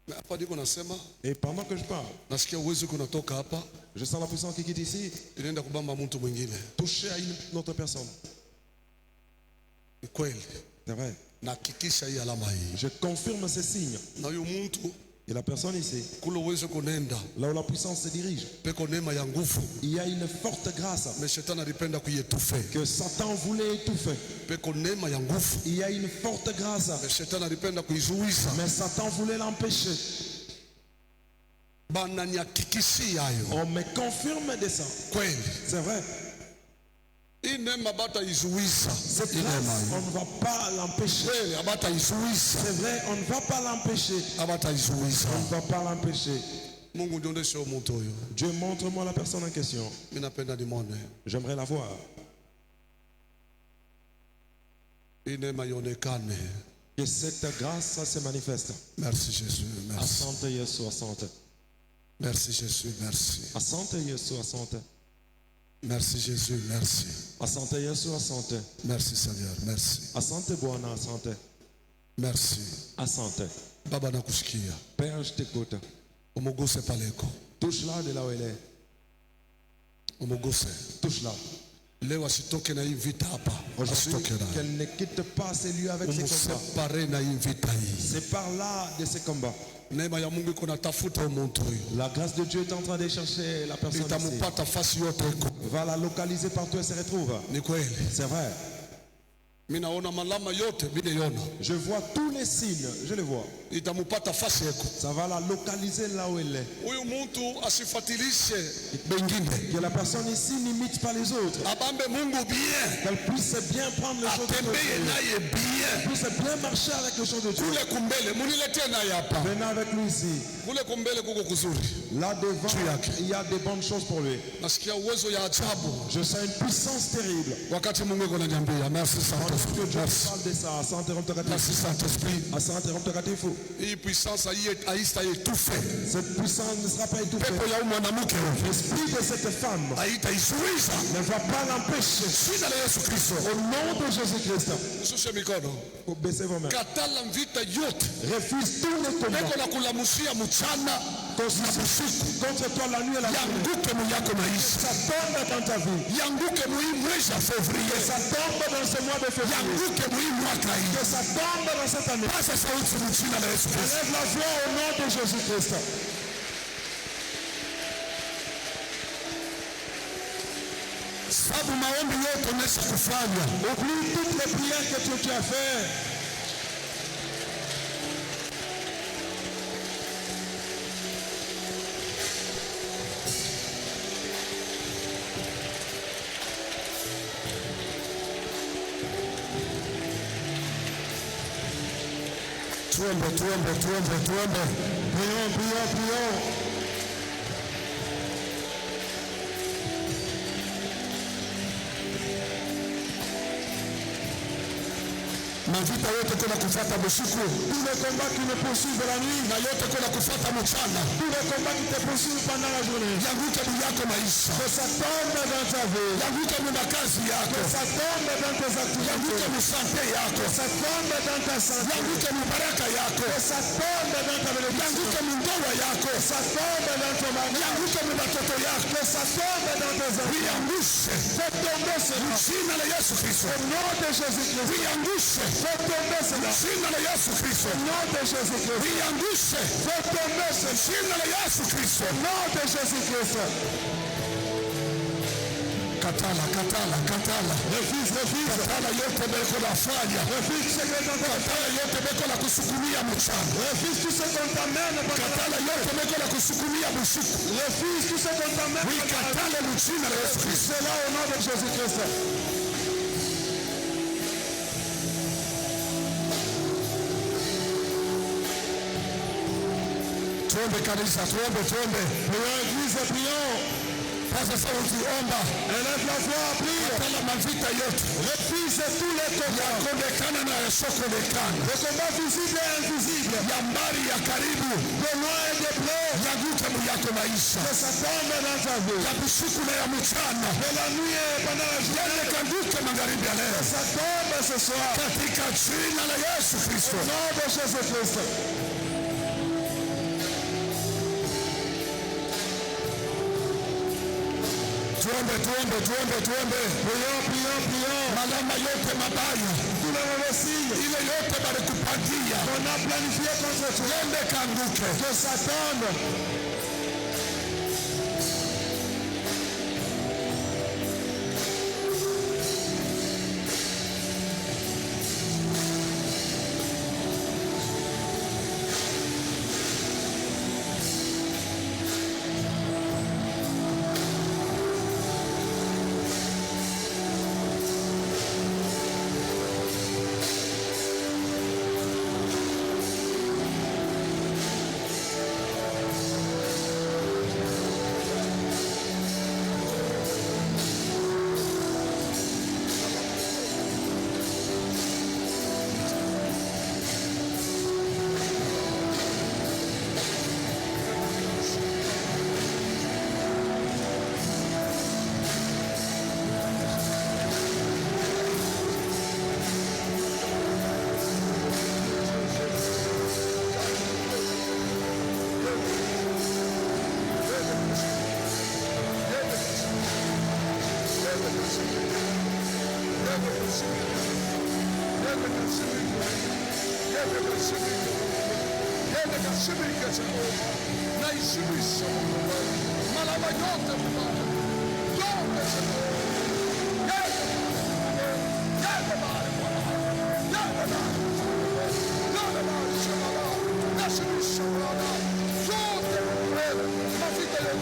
Na hapa ndiko nasema, Et pendant que je parle, nasikia uwezo kunatoka hapa, je sens la puissance qui quitte ici, inaenda kubamba mtu mwingine. toucher à une autre personne. Ni kweli. C'est vrai. Nahakikisha hii alama hii. Je confirme ces signes. Na huyo mtu Et la personne ici, kule uwezo kunenda, là où la puissance se dirige, peko neema ya nguvu. il y a une forte grâce Na shetani alipenda kuietufe. que Satan voulait étouffer. Peko neema ya nguvu. Il y a une forte grâce, Na shetani alipenda kuizuiza. mais Satan voulait l'empêcher. Bana nihakikishia hayo. On me confirme de ça. Kweli. C'est vrai. Hii neema bata izuiza. Cette Hii neema grâce, hii. on ne va pas l'empêcher. Kweli abata izuiza. C'est vrai, on ne va pas l'empêcher. Abata izuiza. On ne va pas l'empêcher. Mungu ndiondeshe mtu huyo. Dieu, montre-moi la personne en question. Mimi napenda nimwone. J'aimerais la voir. Hii neema ionekane. Que cette grâce ça se manifeste. Merci Jésus. Merci. Asante Yesu, asante. Merci Jésus. Merci. Asante Yesu, asante. Merci Jésus. Merci. Asante Yesu, asante. Merci Seigneur. Merci. Asante Bwana, asante. Merci. Asante. Baba nakusikia. Père, je t'écoute. Umuguse paleko. Touche-la de là où elle est. Umuguse. Touche-la. Leo asitoke na hii vita hapa. Aujourd'hui, Asitoke nayo. qu'elle ne quitte pas ces lieux avec ses combats. Umusepare na hii vita hii. C'est par là de ces combats. Neema ya Mungu iko natafuta mtu huyo. La grâce de Dieu est en train de chercher la personne ici. Itamupata fasi yote iko. Va la localiser partout où elle se retrouve. Ni kweli. C'est vrai. Mimi naona malama yote bila yona. Je vois tous les signes. Je les vois. Itamupata fasi yako. Ça va la localiser là où elle est. Huyu mtu asifatilishe bengine. Que la personne ici n'imite pas les autres. Abambe Mungu bien. Qu'elle puisse bien prendre les choses de Atembee Dieu. naye bien. Qu'elle puisse bien marcher avec les choses de Dieu. Kule kumbele muniletee naye hapa. Venez avec lui ici. Kule kumbele kuko kuzuri. Là devant, Juu yake. il y a des bonnes choses pour lui. Nasikia uwezo ya ajabu. Je sens une puissance terrible. Wakati Mungu iko ananiambia, merci Pendant que Saint-Esprit. Dieu Merci. parle de ça, Asante Roho Mtakatifu. Merci Saint-Esprit. Asante Roho Mtakatifu. Hii puissance haitaitufe. Cette puissance ne sera pas étouffée. Pepo ya huyu mwanamke huyu L'esprit de cette femme haitaizuiza. ne va pas l'empêcher. Jina la Yesu Kristo. Au nom de Jésus-Christ, Shushe mikono. vous baissez vos mains. Katala vita yote. Refuse tous les combats Peko na kulamushia mchana contre toi la nuit et la journée. yanguke mu yako maisha. Ça tombe dans ta vie. Yanguke mu hii mwezi wa Fevrier. Ça tombe dans ce mois de février. Yanguke mu hii mwaka hii. Que ça tombe dans cette année. Pasa sauti mu jina la Yesu Kristo. Lève la voix au nom de Jésus-Christ. Sababu maombi yote umesha kufanya. Oublie toutes les prières que tu as fait. Tuombe. prions. Mavita yote kuna kufuata usiku. Tous les combats qui me poursuivent la nuit. Na yote kuna kufuata mchana. Tous les combats qui te poursuivent pendant la journée. Yanguke juu yako maisha. Que ça tombe dans ta vie. Yanguke juu ya kazi yako. Que ça tombe dans tes activités. Yanguke juu santé yako. Que ça tombe dans ta santé. Yanguke juu baraka yako. Que ça tombe dans ta bénédiction. Yanguke juu ndoa yako. Que ça tombe dans ton mari. Yanguke juu watoto yako. Que ça tombe dans tes enfants. Viangushe. Fais tomber cela. Jina la Yesu Kristo. Au nom de Jésus-Christ. Viangushe. Fais tomber cela. Jina la Yesu Kristo. Au nom de Jésus-Christ. Viangushe. Fais tomber cela. Jina la Yesu Kristo. Au nom de Jésus-Christ. Katala. Refuse. Katala yote beko nafanya. Refuse ce que l'on t'entend. Katala yote beko na kusukumia mchana. Refuse tout ce qu'on t'amène pendant la Katala yote beko na kusukumia usiku. Refuse tout ce qu'on t'amène pendant la Katala mchina la Yesu Kristo. C'est là au nom de Jésus-Christ. Tuombe kanisa, tuombe. Prions église, prions. Sasa sauti omba. Élève la voix, prie. Katala mavita yote. Refuse tous les combats. Yakonekana na yasiokonekana. Les combats visibles et invisibles. Ya mbali ya karibu. De loin et de près. Yaguke mu yako maisha. Que ça tombe dans ta vie. Ya usiku na ya mchana. De la nuit et pendant la journée. Yende kanguke magharibi ya leo. Que ça tombe ce soir. Katika jina la Yesu Kristo. Au nom de Jésus-Christ. Tuombe. Prions. Malama yote mabaya. Tous les mauvais signes. Ile yote balikupangia. On a planifié contre toi. Yende kanguke. Que ça tombe.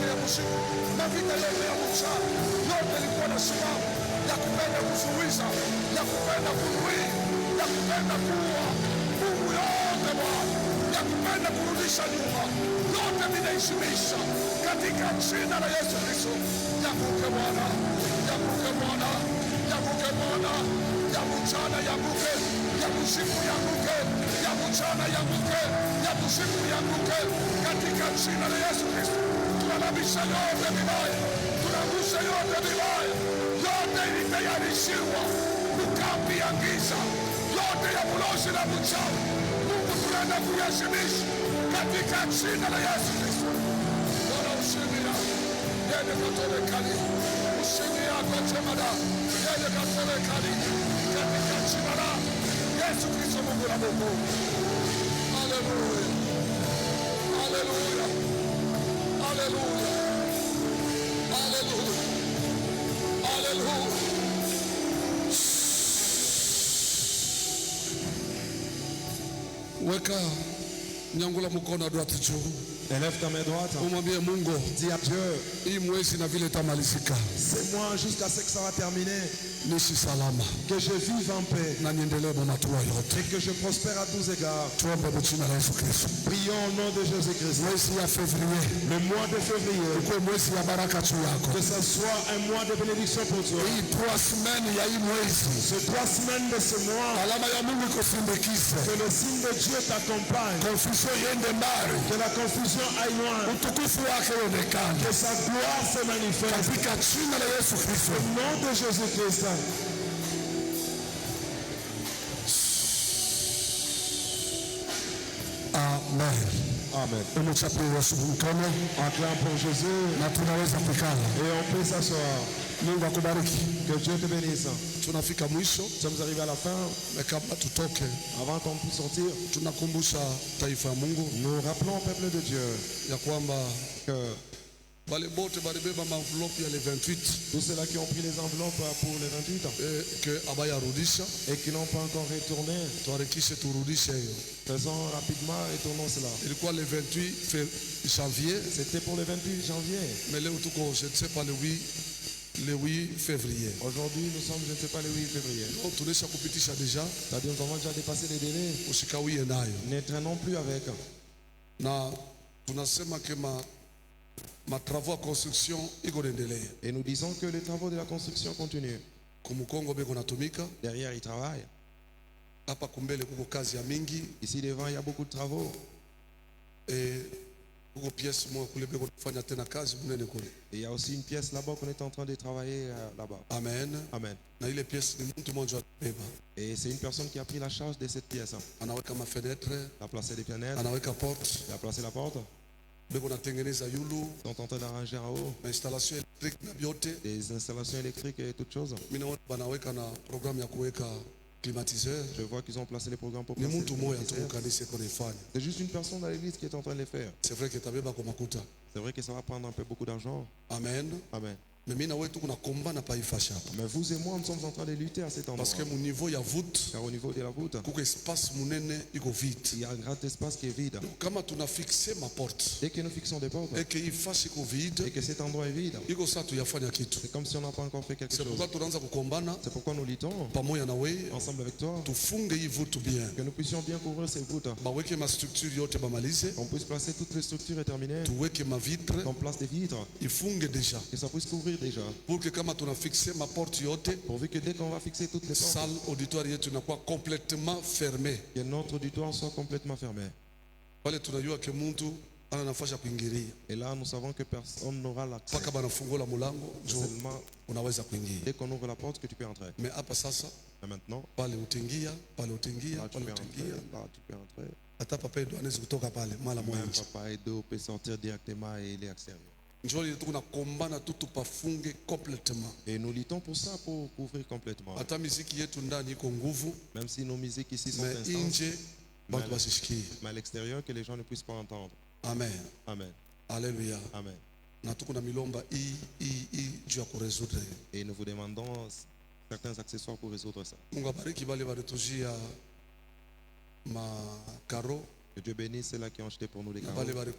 Mavita yote ya mchana yote ilikuwa na sababu ya kupenda kuzuiza, ya kupenda kunuia, ya kupenda kuua Mungu yote Bwana, ya kupenda kurudisha nyuma, yote vinaheshimisha katika jina la Yesu Kristo. Yaguke Bwana, yaguke Bwana, yaguke Bwana, ya mchana yaguke, ya usiku yaguke, ya mchana yaguke, ya usiku yaguke katika jina la Yesu Kristo. Tunalabisha yote vibaya, tunagusha yote vibaya, yote ilitayarishiwa ukambi ya giza, yote ya ulozi na mchawi. Mungu tunaenda kuyashimisha katika jina la Yesu Kristo. Bwana ushimia, yeye katole kali, ushimia kwa jemada, yeye katole kali katika jina la Yesu Kristo. Mungu na Mungu. Haleluya. Haleluya. Haleluya. Haleluya. Haleluya. Weka nyangula mkono wa droite juu. Élève ta main droite. Umwambie Mungu, Dis à Dieu, hii mwezi na vile itamalizika. c'est moi jusqu'à ce que ça va terminer. niishi salama que je vive en paix na niendelee mwa hatua yote. et que je prospère à tous égards. Tuombe kwa jina la Yesu Kristo. Prions au nom de Jésus-Christ. Mwezi ya Fevrier Le mois de février, ikuwe mwezi ya baraka juu yako. que ce soit un mois de bénédiction pour toi. Hii 3 semaines ya hii mwezi, Ces 3 semaines de ce mois, alama ya Mungu ikusindikize, que le signe de Dieu t'accompagne, confusion iende mbali, que la confusion aille loin, utukufu wake uonekane que sa gloire se manifeste. katika jina la Yesu Kristo. Au nom de Jésus-Christ. Amen. Amen. Umechapia Yesu mkono Acclame pour Jésus na tunaweza kukala. et on peut s'asseoir. Mungu akubariki. Que Dieu te bénisse. Tunafika mwisho, Nous sommes arrivés à la fin. na kabla tutoke, Avant qu'on puisse sortir, tunakumbusha taifa ya Mungu nous rappelons au peuple de Dieu ya kwamba que wale bote balibeba maenvelope ya le 28 tous ceux-là qui ont pris les enveloppes pour les 28 ans que abayarudisha, et qui n'ont pas encore retourné, tuharakishe turudishe hiyo. faisons rapidement et tournons cela. Ilikuwa le 28 janvier, C'était pour le 28 janvier. mais leo tuko je ne sais pas le 8 février. Aujourd'hui, nous sommes, je ne sais pas, le 8 février. Donc tunesha kupitisha deja, C'est-à-dire nous avons déjà dépassé les délais. usikawie nayo. Ne traînons plus avec. Na tunasema que ma travaux ya construction iko naendelea. Et nous disons que les travaux de la construction continuent. Kumukongo beko natumika, Derrière, ils travaillent. hapa kumbele kuko kazi ya mingi, Ici devant, il y a beaucoup de travaux. kuko pièce moja kule beko nafanya tena kazi munene kule. Et il y a aussi une pièce là-bas qu'on est en train de travailler là-bas. Amen. Amen. Na ile pièce ni mtu mmoja atubeba. Et c'est une personne qui a pris la charge de cette pièce. Anaweka mafenetre, Il a placé des fenêtres, anaweka porte, il a placé la porte. beko natengeneza yulu, Ils sont en train d'arranger en haut installation électrique na biote. des installations électriques et toutes choses. Mimi naona banaweka na programu ya kuweka climatiseur. Je vois qu'ils ont placé les programmes pour Ni placer mtu les mmoja tu climatiseurs. kanisa iko naifanya. C'est juste une personne dans l'église qui est en train de les faire. C'est vrai que tabeba kwa makuta. C'est vrai que ça va prendre un peu beaucoup d'argent. Amen. Amen. Mais mimi na wewe tuko na komba na paifasha hapa. Mais vous et moi, nous sommes en train de lutter à cet endroit. Parce que mon niveau ya voûte, Car au niveau de la voûte, kuko espace munene iko vide. il y a un grand espace qui est vide. Kama tuna fixe ma porte Dès que nous fixons des portes et que ifasi iko vide, et que cet endroit est vide, iko saa tuyafanya kitu. c'est comme si on n'a pas encore fait quelque C'est chose. pourquoi tunaanza kukombana C'est pourquoi nous luttons pamoja na wewe, ensemble avec toi, tufunge hii voûte bien. que nous puissions bien couvrir ces voûtes, Baweke ma structure yote bamalize, qu'on puisse placer toutes les structures et terminer, tuweke ma vitre, qu'on place des vitres, ifunge déjà. que ça puisse couvrir déjà. Pour que kama tuna fixe ma porte yote, Pourvu que dès qu'on va fixer toutes les portes, salle auditoire yetu inakuwa complètement fermée. que notre auditoire soit complètement fermé. Pale tunajua ke mtu ana nafasi ya kuingilia. Et là, nous savons que personne n'aura l'accès. Paka banafungula mulango, njo Seulement unaweza kuingia. dès qu'on ouvre la porte que tu peux entrer. Mais hapa sasa Et maintenant, pale utingia, pale utingia, là tu pale peux entrer, utingia. là tu peux entrer. Hata papa yetu anaweza kutoka pale mara moja Même nje. papa Edo peut sortir directement et il est extérieur. Njoo ile tuko na kombana tu tupafunge complètement. Et nous luttons pour ça, pour couvrir complètement. Hata miziki yetu ndani iko nguvu, Même si nos musiques ici sont mais instances, nje watu wasishikie. mais à l'extérieur, que les gens ne puissent pas entendre. Amen. Amen. Haleluya. Amen. Na tuko na milomba hii juu ya kuresoudre. Et nous vous demandons certains accessoires pour résoudre ça. Mungu abariki bale baretujia makaro Que Dieu bénisse ceux-là qui ont acheté pour nous des na carreaux bale bale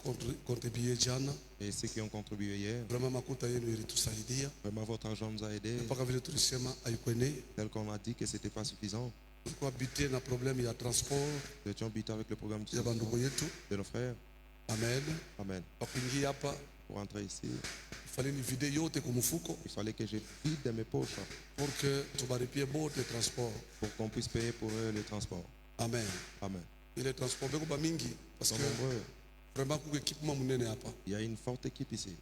contribuer jana. et ceux qui ont contribué hier. Vraiment makuta yenu ilitusaidia Vraiment, votre argent nous a aidés. mpaka vile tulisema haikuenei. Tel qu'on a dit que ce n'était pas suffisant. Tulikuwa bite na problème ya transport Nous étions butés avec le programme ya bandugu yetu. de nos frères. Amen. Amen. Wakuingia hapa Pour entrer ici, ifale ni vide yote kumfuko il fallait que je vide mes poches pour que tubaripie bote transport. pour qu'on puisse payer pour eux le transport. Amen. Amen. Ile transport beko ba mingi Ils parce sont que nombreux. vraiment kuko équipement munene hapa. Il y a une forte équipe ici.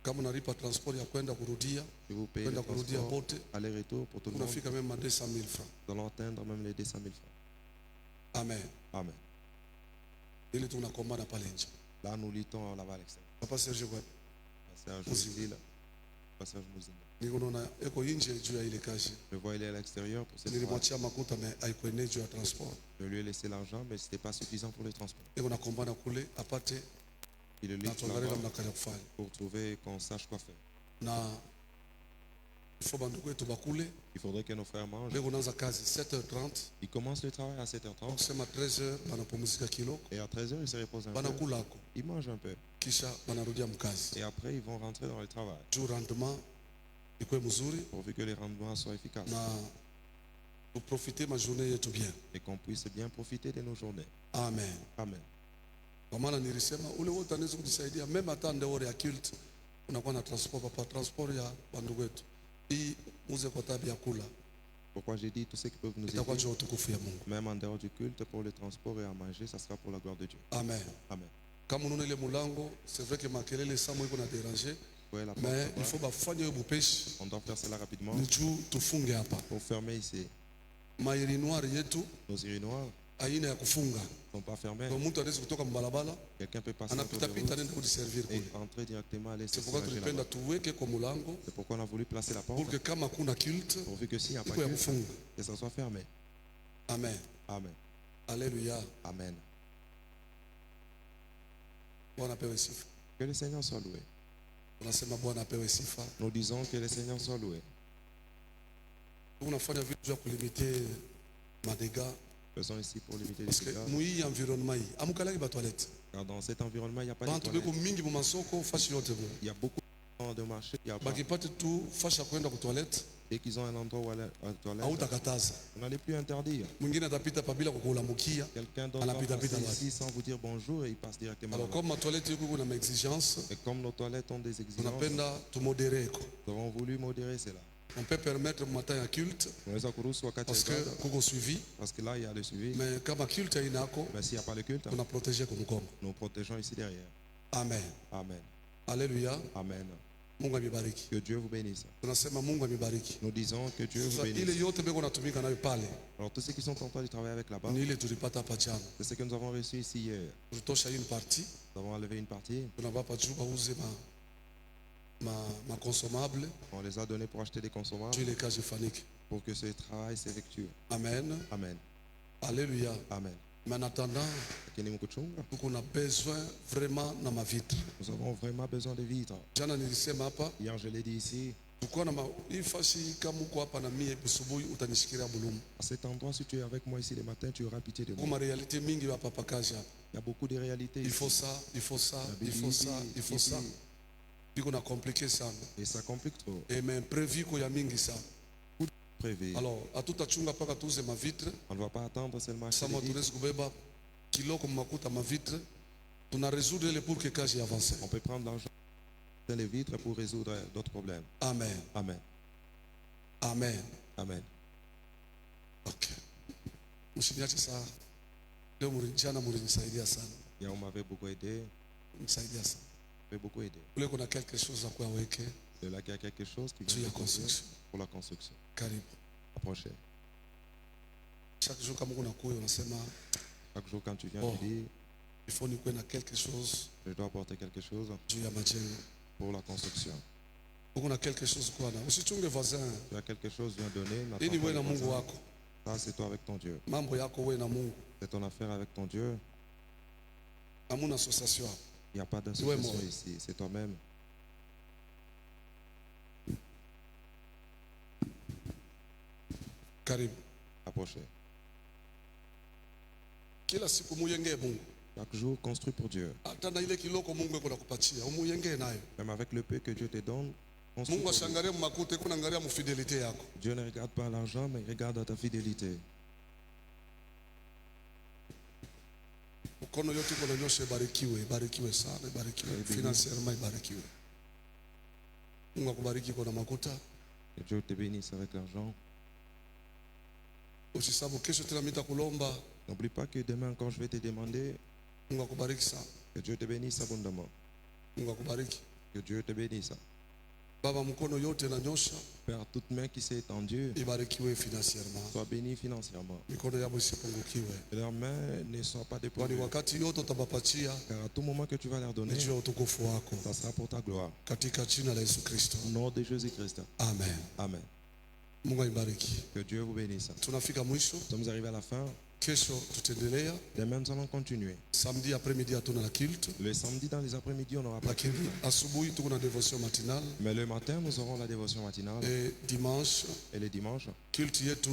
Kama unalipa transport ya kwenda kurudia, Si vous payez le kwenda kurudia transport, bote, aller-retour pour tout le monde, unafika même à 200 000 francs. nous allons atteindre même les 200 000 francs. Amen. Amen. Ile tunakombana pale nje. Là, nous luttons là-bas à l'extérieur. Papa Serge kwa Passage Mouzila. Passage Mouzila. niko naona eko nje juu ya ile kazi. Je vois, il est à l'extérieur pour cette travail. Nilimwachia makuta mais haikuenea juu ya transport. Je lui ai laissé l'argent, mais ce n'était pas suffisant pour le transport. Eko nakombana kule apate Il le na lutte tuangalie là-bas namna kaya kufanya. pour trouver qu'on sache quoi faire. Na ifo bandugu yetu bakule Il faudrait que nos frères mangent. beko naanza kazi 7h30 Ils commencent le travail à 7h30 kusema 13h banapumzika kiloko et à 13h, ils se reposent un peu. banakulako Ils mangent un peu. kisha banarudia mkazi. Et après, ils vont rentrer dans le travail. Juu rendement ikuwe mzuri pourvu que les rendements soient efficaces na tuprofite majournée yetu bien. et qu'on puisse bien profiter de nos journées. Amen. Amen. Kwa maana nilisema ule wote anaweza kujisaidia mema hata ndeore ya cult unakuwa na transport papa transport ya bandugu wetu. Hii muze kwa tabia kula. Pourquoi j'ai dit tous ceux qui peuvent nous Itakuwa aider, juu utukufu ya Mungu. même en dehors du culte, pour le transport et à manger, ça sera pour la gloire de Dieu. Amen. Amen. Kama unaona ile mulango, c'est vrai que makelele samo iko na déranger, Ouais, la porte, mais il ouais. faut bafanye hiyo bupeshi. On doit faire cela rapidement Ni juu tufunge hapa. pour fermer ici. Mairi noir yetu Nos urinoirs aina ya kufunga. ne sont pas fermés. Kwa mtu anaweza kutoka mbalabala, Quelqu'un peut passer autour anapita de pita route nenda kujiservir et kule. entrer directement à C'est l'espace. pourquoi tulipenda tuweke kwa mulango C'est pourquoi on a voulu placer la pour porte, que kama kuna culte pourvu que s'il n'y a pas iko ya culte, kufunga. que ça soit fermé. Amen. Amen. Alléluia. Amen. Bwana apewe sifa. Que le Seigneur soit loué. Unasema Bwana apewe sifa. Nous disons que le Seigneur soit loué. Unafanya vitu vya kulimite madega Faisons ici pour limiter les parce que dégâts. mui environnement hii amukalaki ba toilette. Car dans cet environnement, il n'y a pas de Bantu beko toilettes. mingi mu masoko fashi yote bo. Il y a beaucoup de marchés. Il y a pas. Bakipate tu fashi ya kwenda ku toilette Dès qu'ils ont un endroit où aller à la toilette, hautakataza. on n'allait plus interdire. Mwingine atapita pabila kukulamukia. Quelqu'un d'autre Anapita va pita passer basi. ici sans vous dire bonjour et il passe directement Alors là-bas. comme ma toilette yuko kuna exigence, Et comme nos toilettes ont des exigences, tunapenda tumodere ko. nous avons voulu modérer cela. On peut permettre matin ya culte Tunaweza kuruhusu wakati parce wa que ibada, kuko suivi, parce que là, il y a le suivi. mais kama culte inako Mais s'il n'y a pas le culte, tuna protéger kwa mkongo. nous protégeons ici derrière. Amen. Amen. Alléluia. Amen. Mungu amibariki. Que Dieu vous bénisse. Tunasema Mungu amibariki. Nous disons que Dieu vous Sasa ile bénisse. yote beko natumika nayo pale Alors tous ceux qui sont en train de travailler avec là-bas, ni ile tulipata hapa jana. c'est ce que nous avons reçu ici hier. Tulitosha une partie, Nous avons enlevé une partie, tunabapa juu bauze ma consommable on les a donnés pour acheter des consommables, juu ile kazi ifanyike. pour que ce travail s'effectue. Amen. Amen. Alléluia. Amen. Mais en attendant, Lakini mkuchunga, tuko na besoin vraiment na mavitre. nous avons vraiment besoin de vitres. Jana nilisema hapa Hier, je l'ai dit ici, tuko na hii fasi kama uko hapa na mie busubuhi utanishikiria bulumu. à cet endroit, si tu es avec moi ici le matin, tu auras pitié de moi. Kuna realite mingi hapa pa kazi hapa. Il y a beaucoup de réalités Il ici. faut ça, il faut ça, il faut ça, il faut ça. Biko na compliqué sana. Et ça complique trop. Et mais prévu ko ya mingi sana. Prévu. Alors, hatutachunga paka tuuze mavitre. On ne va pas attendre seulement acheter Sama des vitres. tunaweza kubeba kiloko makuta mavitre. Tuna résoudre le pour que kazi avance. On peut prendre l'argent dans les vitres pour résoudre d'autres problèmes. Amen. Amen. Amen. Amen. Okay. Msiniache saa. Leo jana mlinisaidia sana. Hier, on m'avait beaucoup aidé. Msaidia sana. On m'avait beaucoup aidé. Ule kuna quelque chose à kuweke C'est là qu'il y a quelque chose qui juu vient ya de construire construction. pour la construction. Karibu. Approchez. Chaque jour kama kuna kuyo unasema Chaque jour, quand tu viens, Oh. tu dis, il faut nikuwe na quelque chose je dois apporter quelque chose juu ya majengo. pour la construction. Uko na quelque chose kwa na. Usichunge voisin. Tu as quelque chose, viens donner. n'attends Ili pas wewe le na Mungu voisin. wako. Ça, c'est toi avec ton Dieu. Mambo yako wewe na Mungu. C'est ton affaire avec ton Dieu. Hamuna association hapa. Il n'y a pas Ouais, d'association moi. ici. C'est toi-même. Karibu. Approchez. Kila siku muyengee Mungu. Chaque jour, construis pour Dieu. Hata na ile kiloko Mungu eko nakupatia, umuyengee nayo. Même avec le peu que Dieu te donne, construis Mungu pour Dieu. ashangalie makuta, eko naangalia mufidelite yako. Dieu ne regarde pas l'argent, mais il regarde ta fidélité. Mkono yote iko nanyosha, ibarikiwe, ibarikiwe sana, ibarikiwe. Financièrement ibarikiwe. Mungu akubariki kwa makuta. Que Dieu te bénisse avec l'argent. Usisabu kesho tena nitakulomba. N'oublie pas que demain, quand je vais te demander, Mungu akubariki sana. que Dieu te bénisse abondamment. Mungu akubariki. Que Dieu te bénisse. Baba, mkono yote nanyosha, Père, toute main qui s'est étendue, ibarikiwe financièrement. soit bénie financièrement. Mikono yako isipungukiwe. Que leurs mains ne soient pas Kwani dépourvues. wakati yote utabapatia Car à tout moment que tu vas leur donner, ni juu ya utukufu wako. ça sera pour ta gloire. Katika jina la Yesu Kristo. Au nom de Jésus-Christ. Amen. Amen. Mungu aibariki. Que Dieu vous bénisse. Tunafika mwisho. Nous sommes arrivés à la fin. Kesho tutaendelea. Demain, nous allons continuer. Samedi après-midi hatuna na culte, Le samedi, dans les après-midi, on n'aura pas. lakini asubuhi tuko na devotion matinale Mais le matin, nous aurons la dévotion matinale. et dimanche Et le dimanche, culte yetu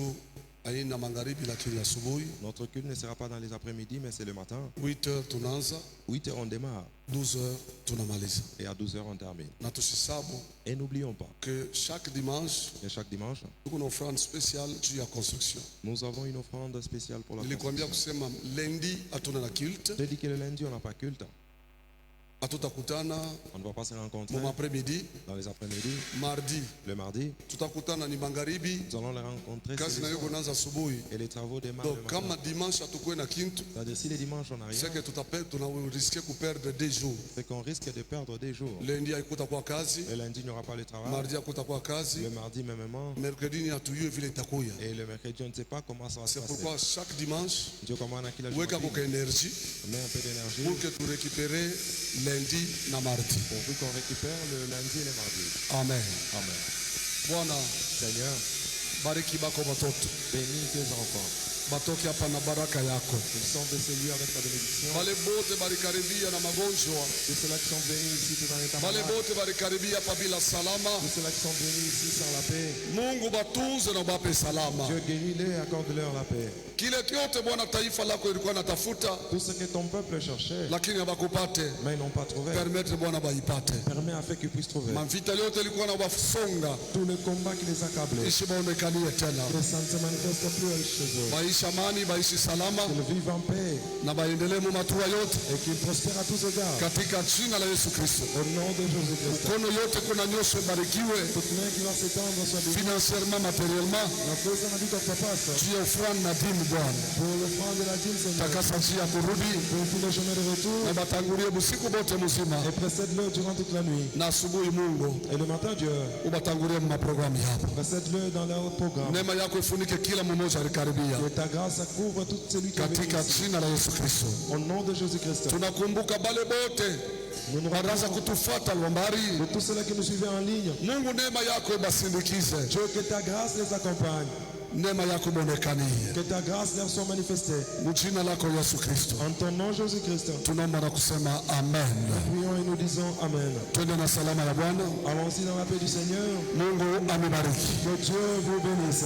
aina magharibi lakini asubuhi. Notre culte ne sera pas dans les après-midi, mais c'est le matin. 8h tunaanza, 8h on démarre 12h tunamaliza. et à 12h on termine. Na tusisabu Et n'oublions pas que chaque dimanche que chaque dimanche, tuko na offrande spéciale juu ya construction. nous avons une offrande spéciale pour la Nilikwambia construction. kusema lundi hatuna na culte, Je dis que le lundi on n'a pas culte. hatutakutana On ne va pas se rencontrer mu après-midi. dans les après-midi. Mardi Le mardi, tutakutana ni magharibi, nous allons les rencontrer. kazi nayo kunaanza asubuhi. Et les travaux démarrent le Donc matin. kama dimanche hatukuwe na kintu, C'est-à-dire si les dimanches on n'a rien, c'est que tunariske kuperdre 2 jours. c'est qu'on risque de perdre des jours. Lundi haikutakuwa kazi, Le lundi il n'y aura pas le travail. mardi hakutakuwa kazi, Le mardi mêmement. mercredi ni hatuyue vile itakuya. Et le mercredi on ne sait pas comment ça va se C'est passer. pourquoi chaque dimanche Dieu comment on a qu'il a weka joué. kuka énergie Mets un peu d'énergie pour que tu récupérer lundi na mardi. pourvu qu'on récupère le lundi et le mardi. Amen. Amen. Bwana Seigneur, bariki bako batoto, bénis tes enfants. batoke hapa na baraka yako. Ils sont de celui avec ta bénédiction. Wale bote balikaribia na magonjwa, Tous ceux-là qui sont bénis ici tout en état wale malade. bote balikaribia hapa bila salama. Tous ceux-là qui sont bénis ici sans la paix. Mungu batunze na bape salama. Dieu guéris-les et accorde-leur la paix. Kile kyote Bwana taifa lako ilikuwa natafuta Tout ce que ton peuple cherchait, lakini hawakupate, mais ils n'ont pas trouvé. permettre Bwana baipate. Permets afin qu'ils puissent trouver. Mavita yote ilikuwa na wasonga, Tout le combat qui les accablait, ishi baonekanie tena, les ne se manifestent plus chez eux. baishi amani, baishi salama Qu'ils vivent en paix na baendelee mu matua yote et qu'ils prospèrent à tous égards. katika jina la Yesu Kristo. Au nom de Jésus-Christ. Mkono yote kuna nyoshe barikiwe Toute main qui va s'étendre soit bénie. financièrement, matériellement, La cause en a dit qu'on passe. juu ya ufrani na dini Bwana. Pour le franc de la dîme, Seigneur. Takasa njia ya kurudi Pour tout le chemin de retour. na batangulie busiku bote mzima Et précède-le durant toute la nuit. na asubuhi. Mungu Et le matin, Dieu, ubatangulie mu maprogramu yako. précède-le dans leur programme. Neema yako ifunike kila mmoja alikaribia Que ta grâce couvre tout celui qui est venu katika ici. jina la Yesu Kristo. Au nom de Jésus-Christ. Tunakumbuka bale bote Nous nous wanaanza rappelons kutufuata Lwambari. de tous ceux-là qui nous suivaient en ligne. Mungu, neema yako ibasindikize, Dieu, que ta grâce les accompagne. neema yako monekanie Que ta grâce leur soit manifestée. mjina lako Yesu Kristo. En ton nom, Jésus-Christ. Tunaomba na kusema amen. Prions et nous disons Amen. Twende na salama ya Bwana. Allons-y dans la paix du Seigneur. Mungu amebariki. Que Dieu vous bénisse.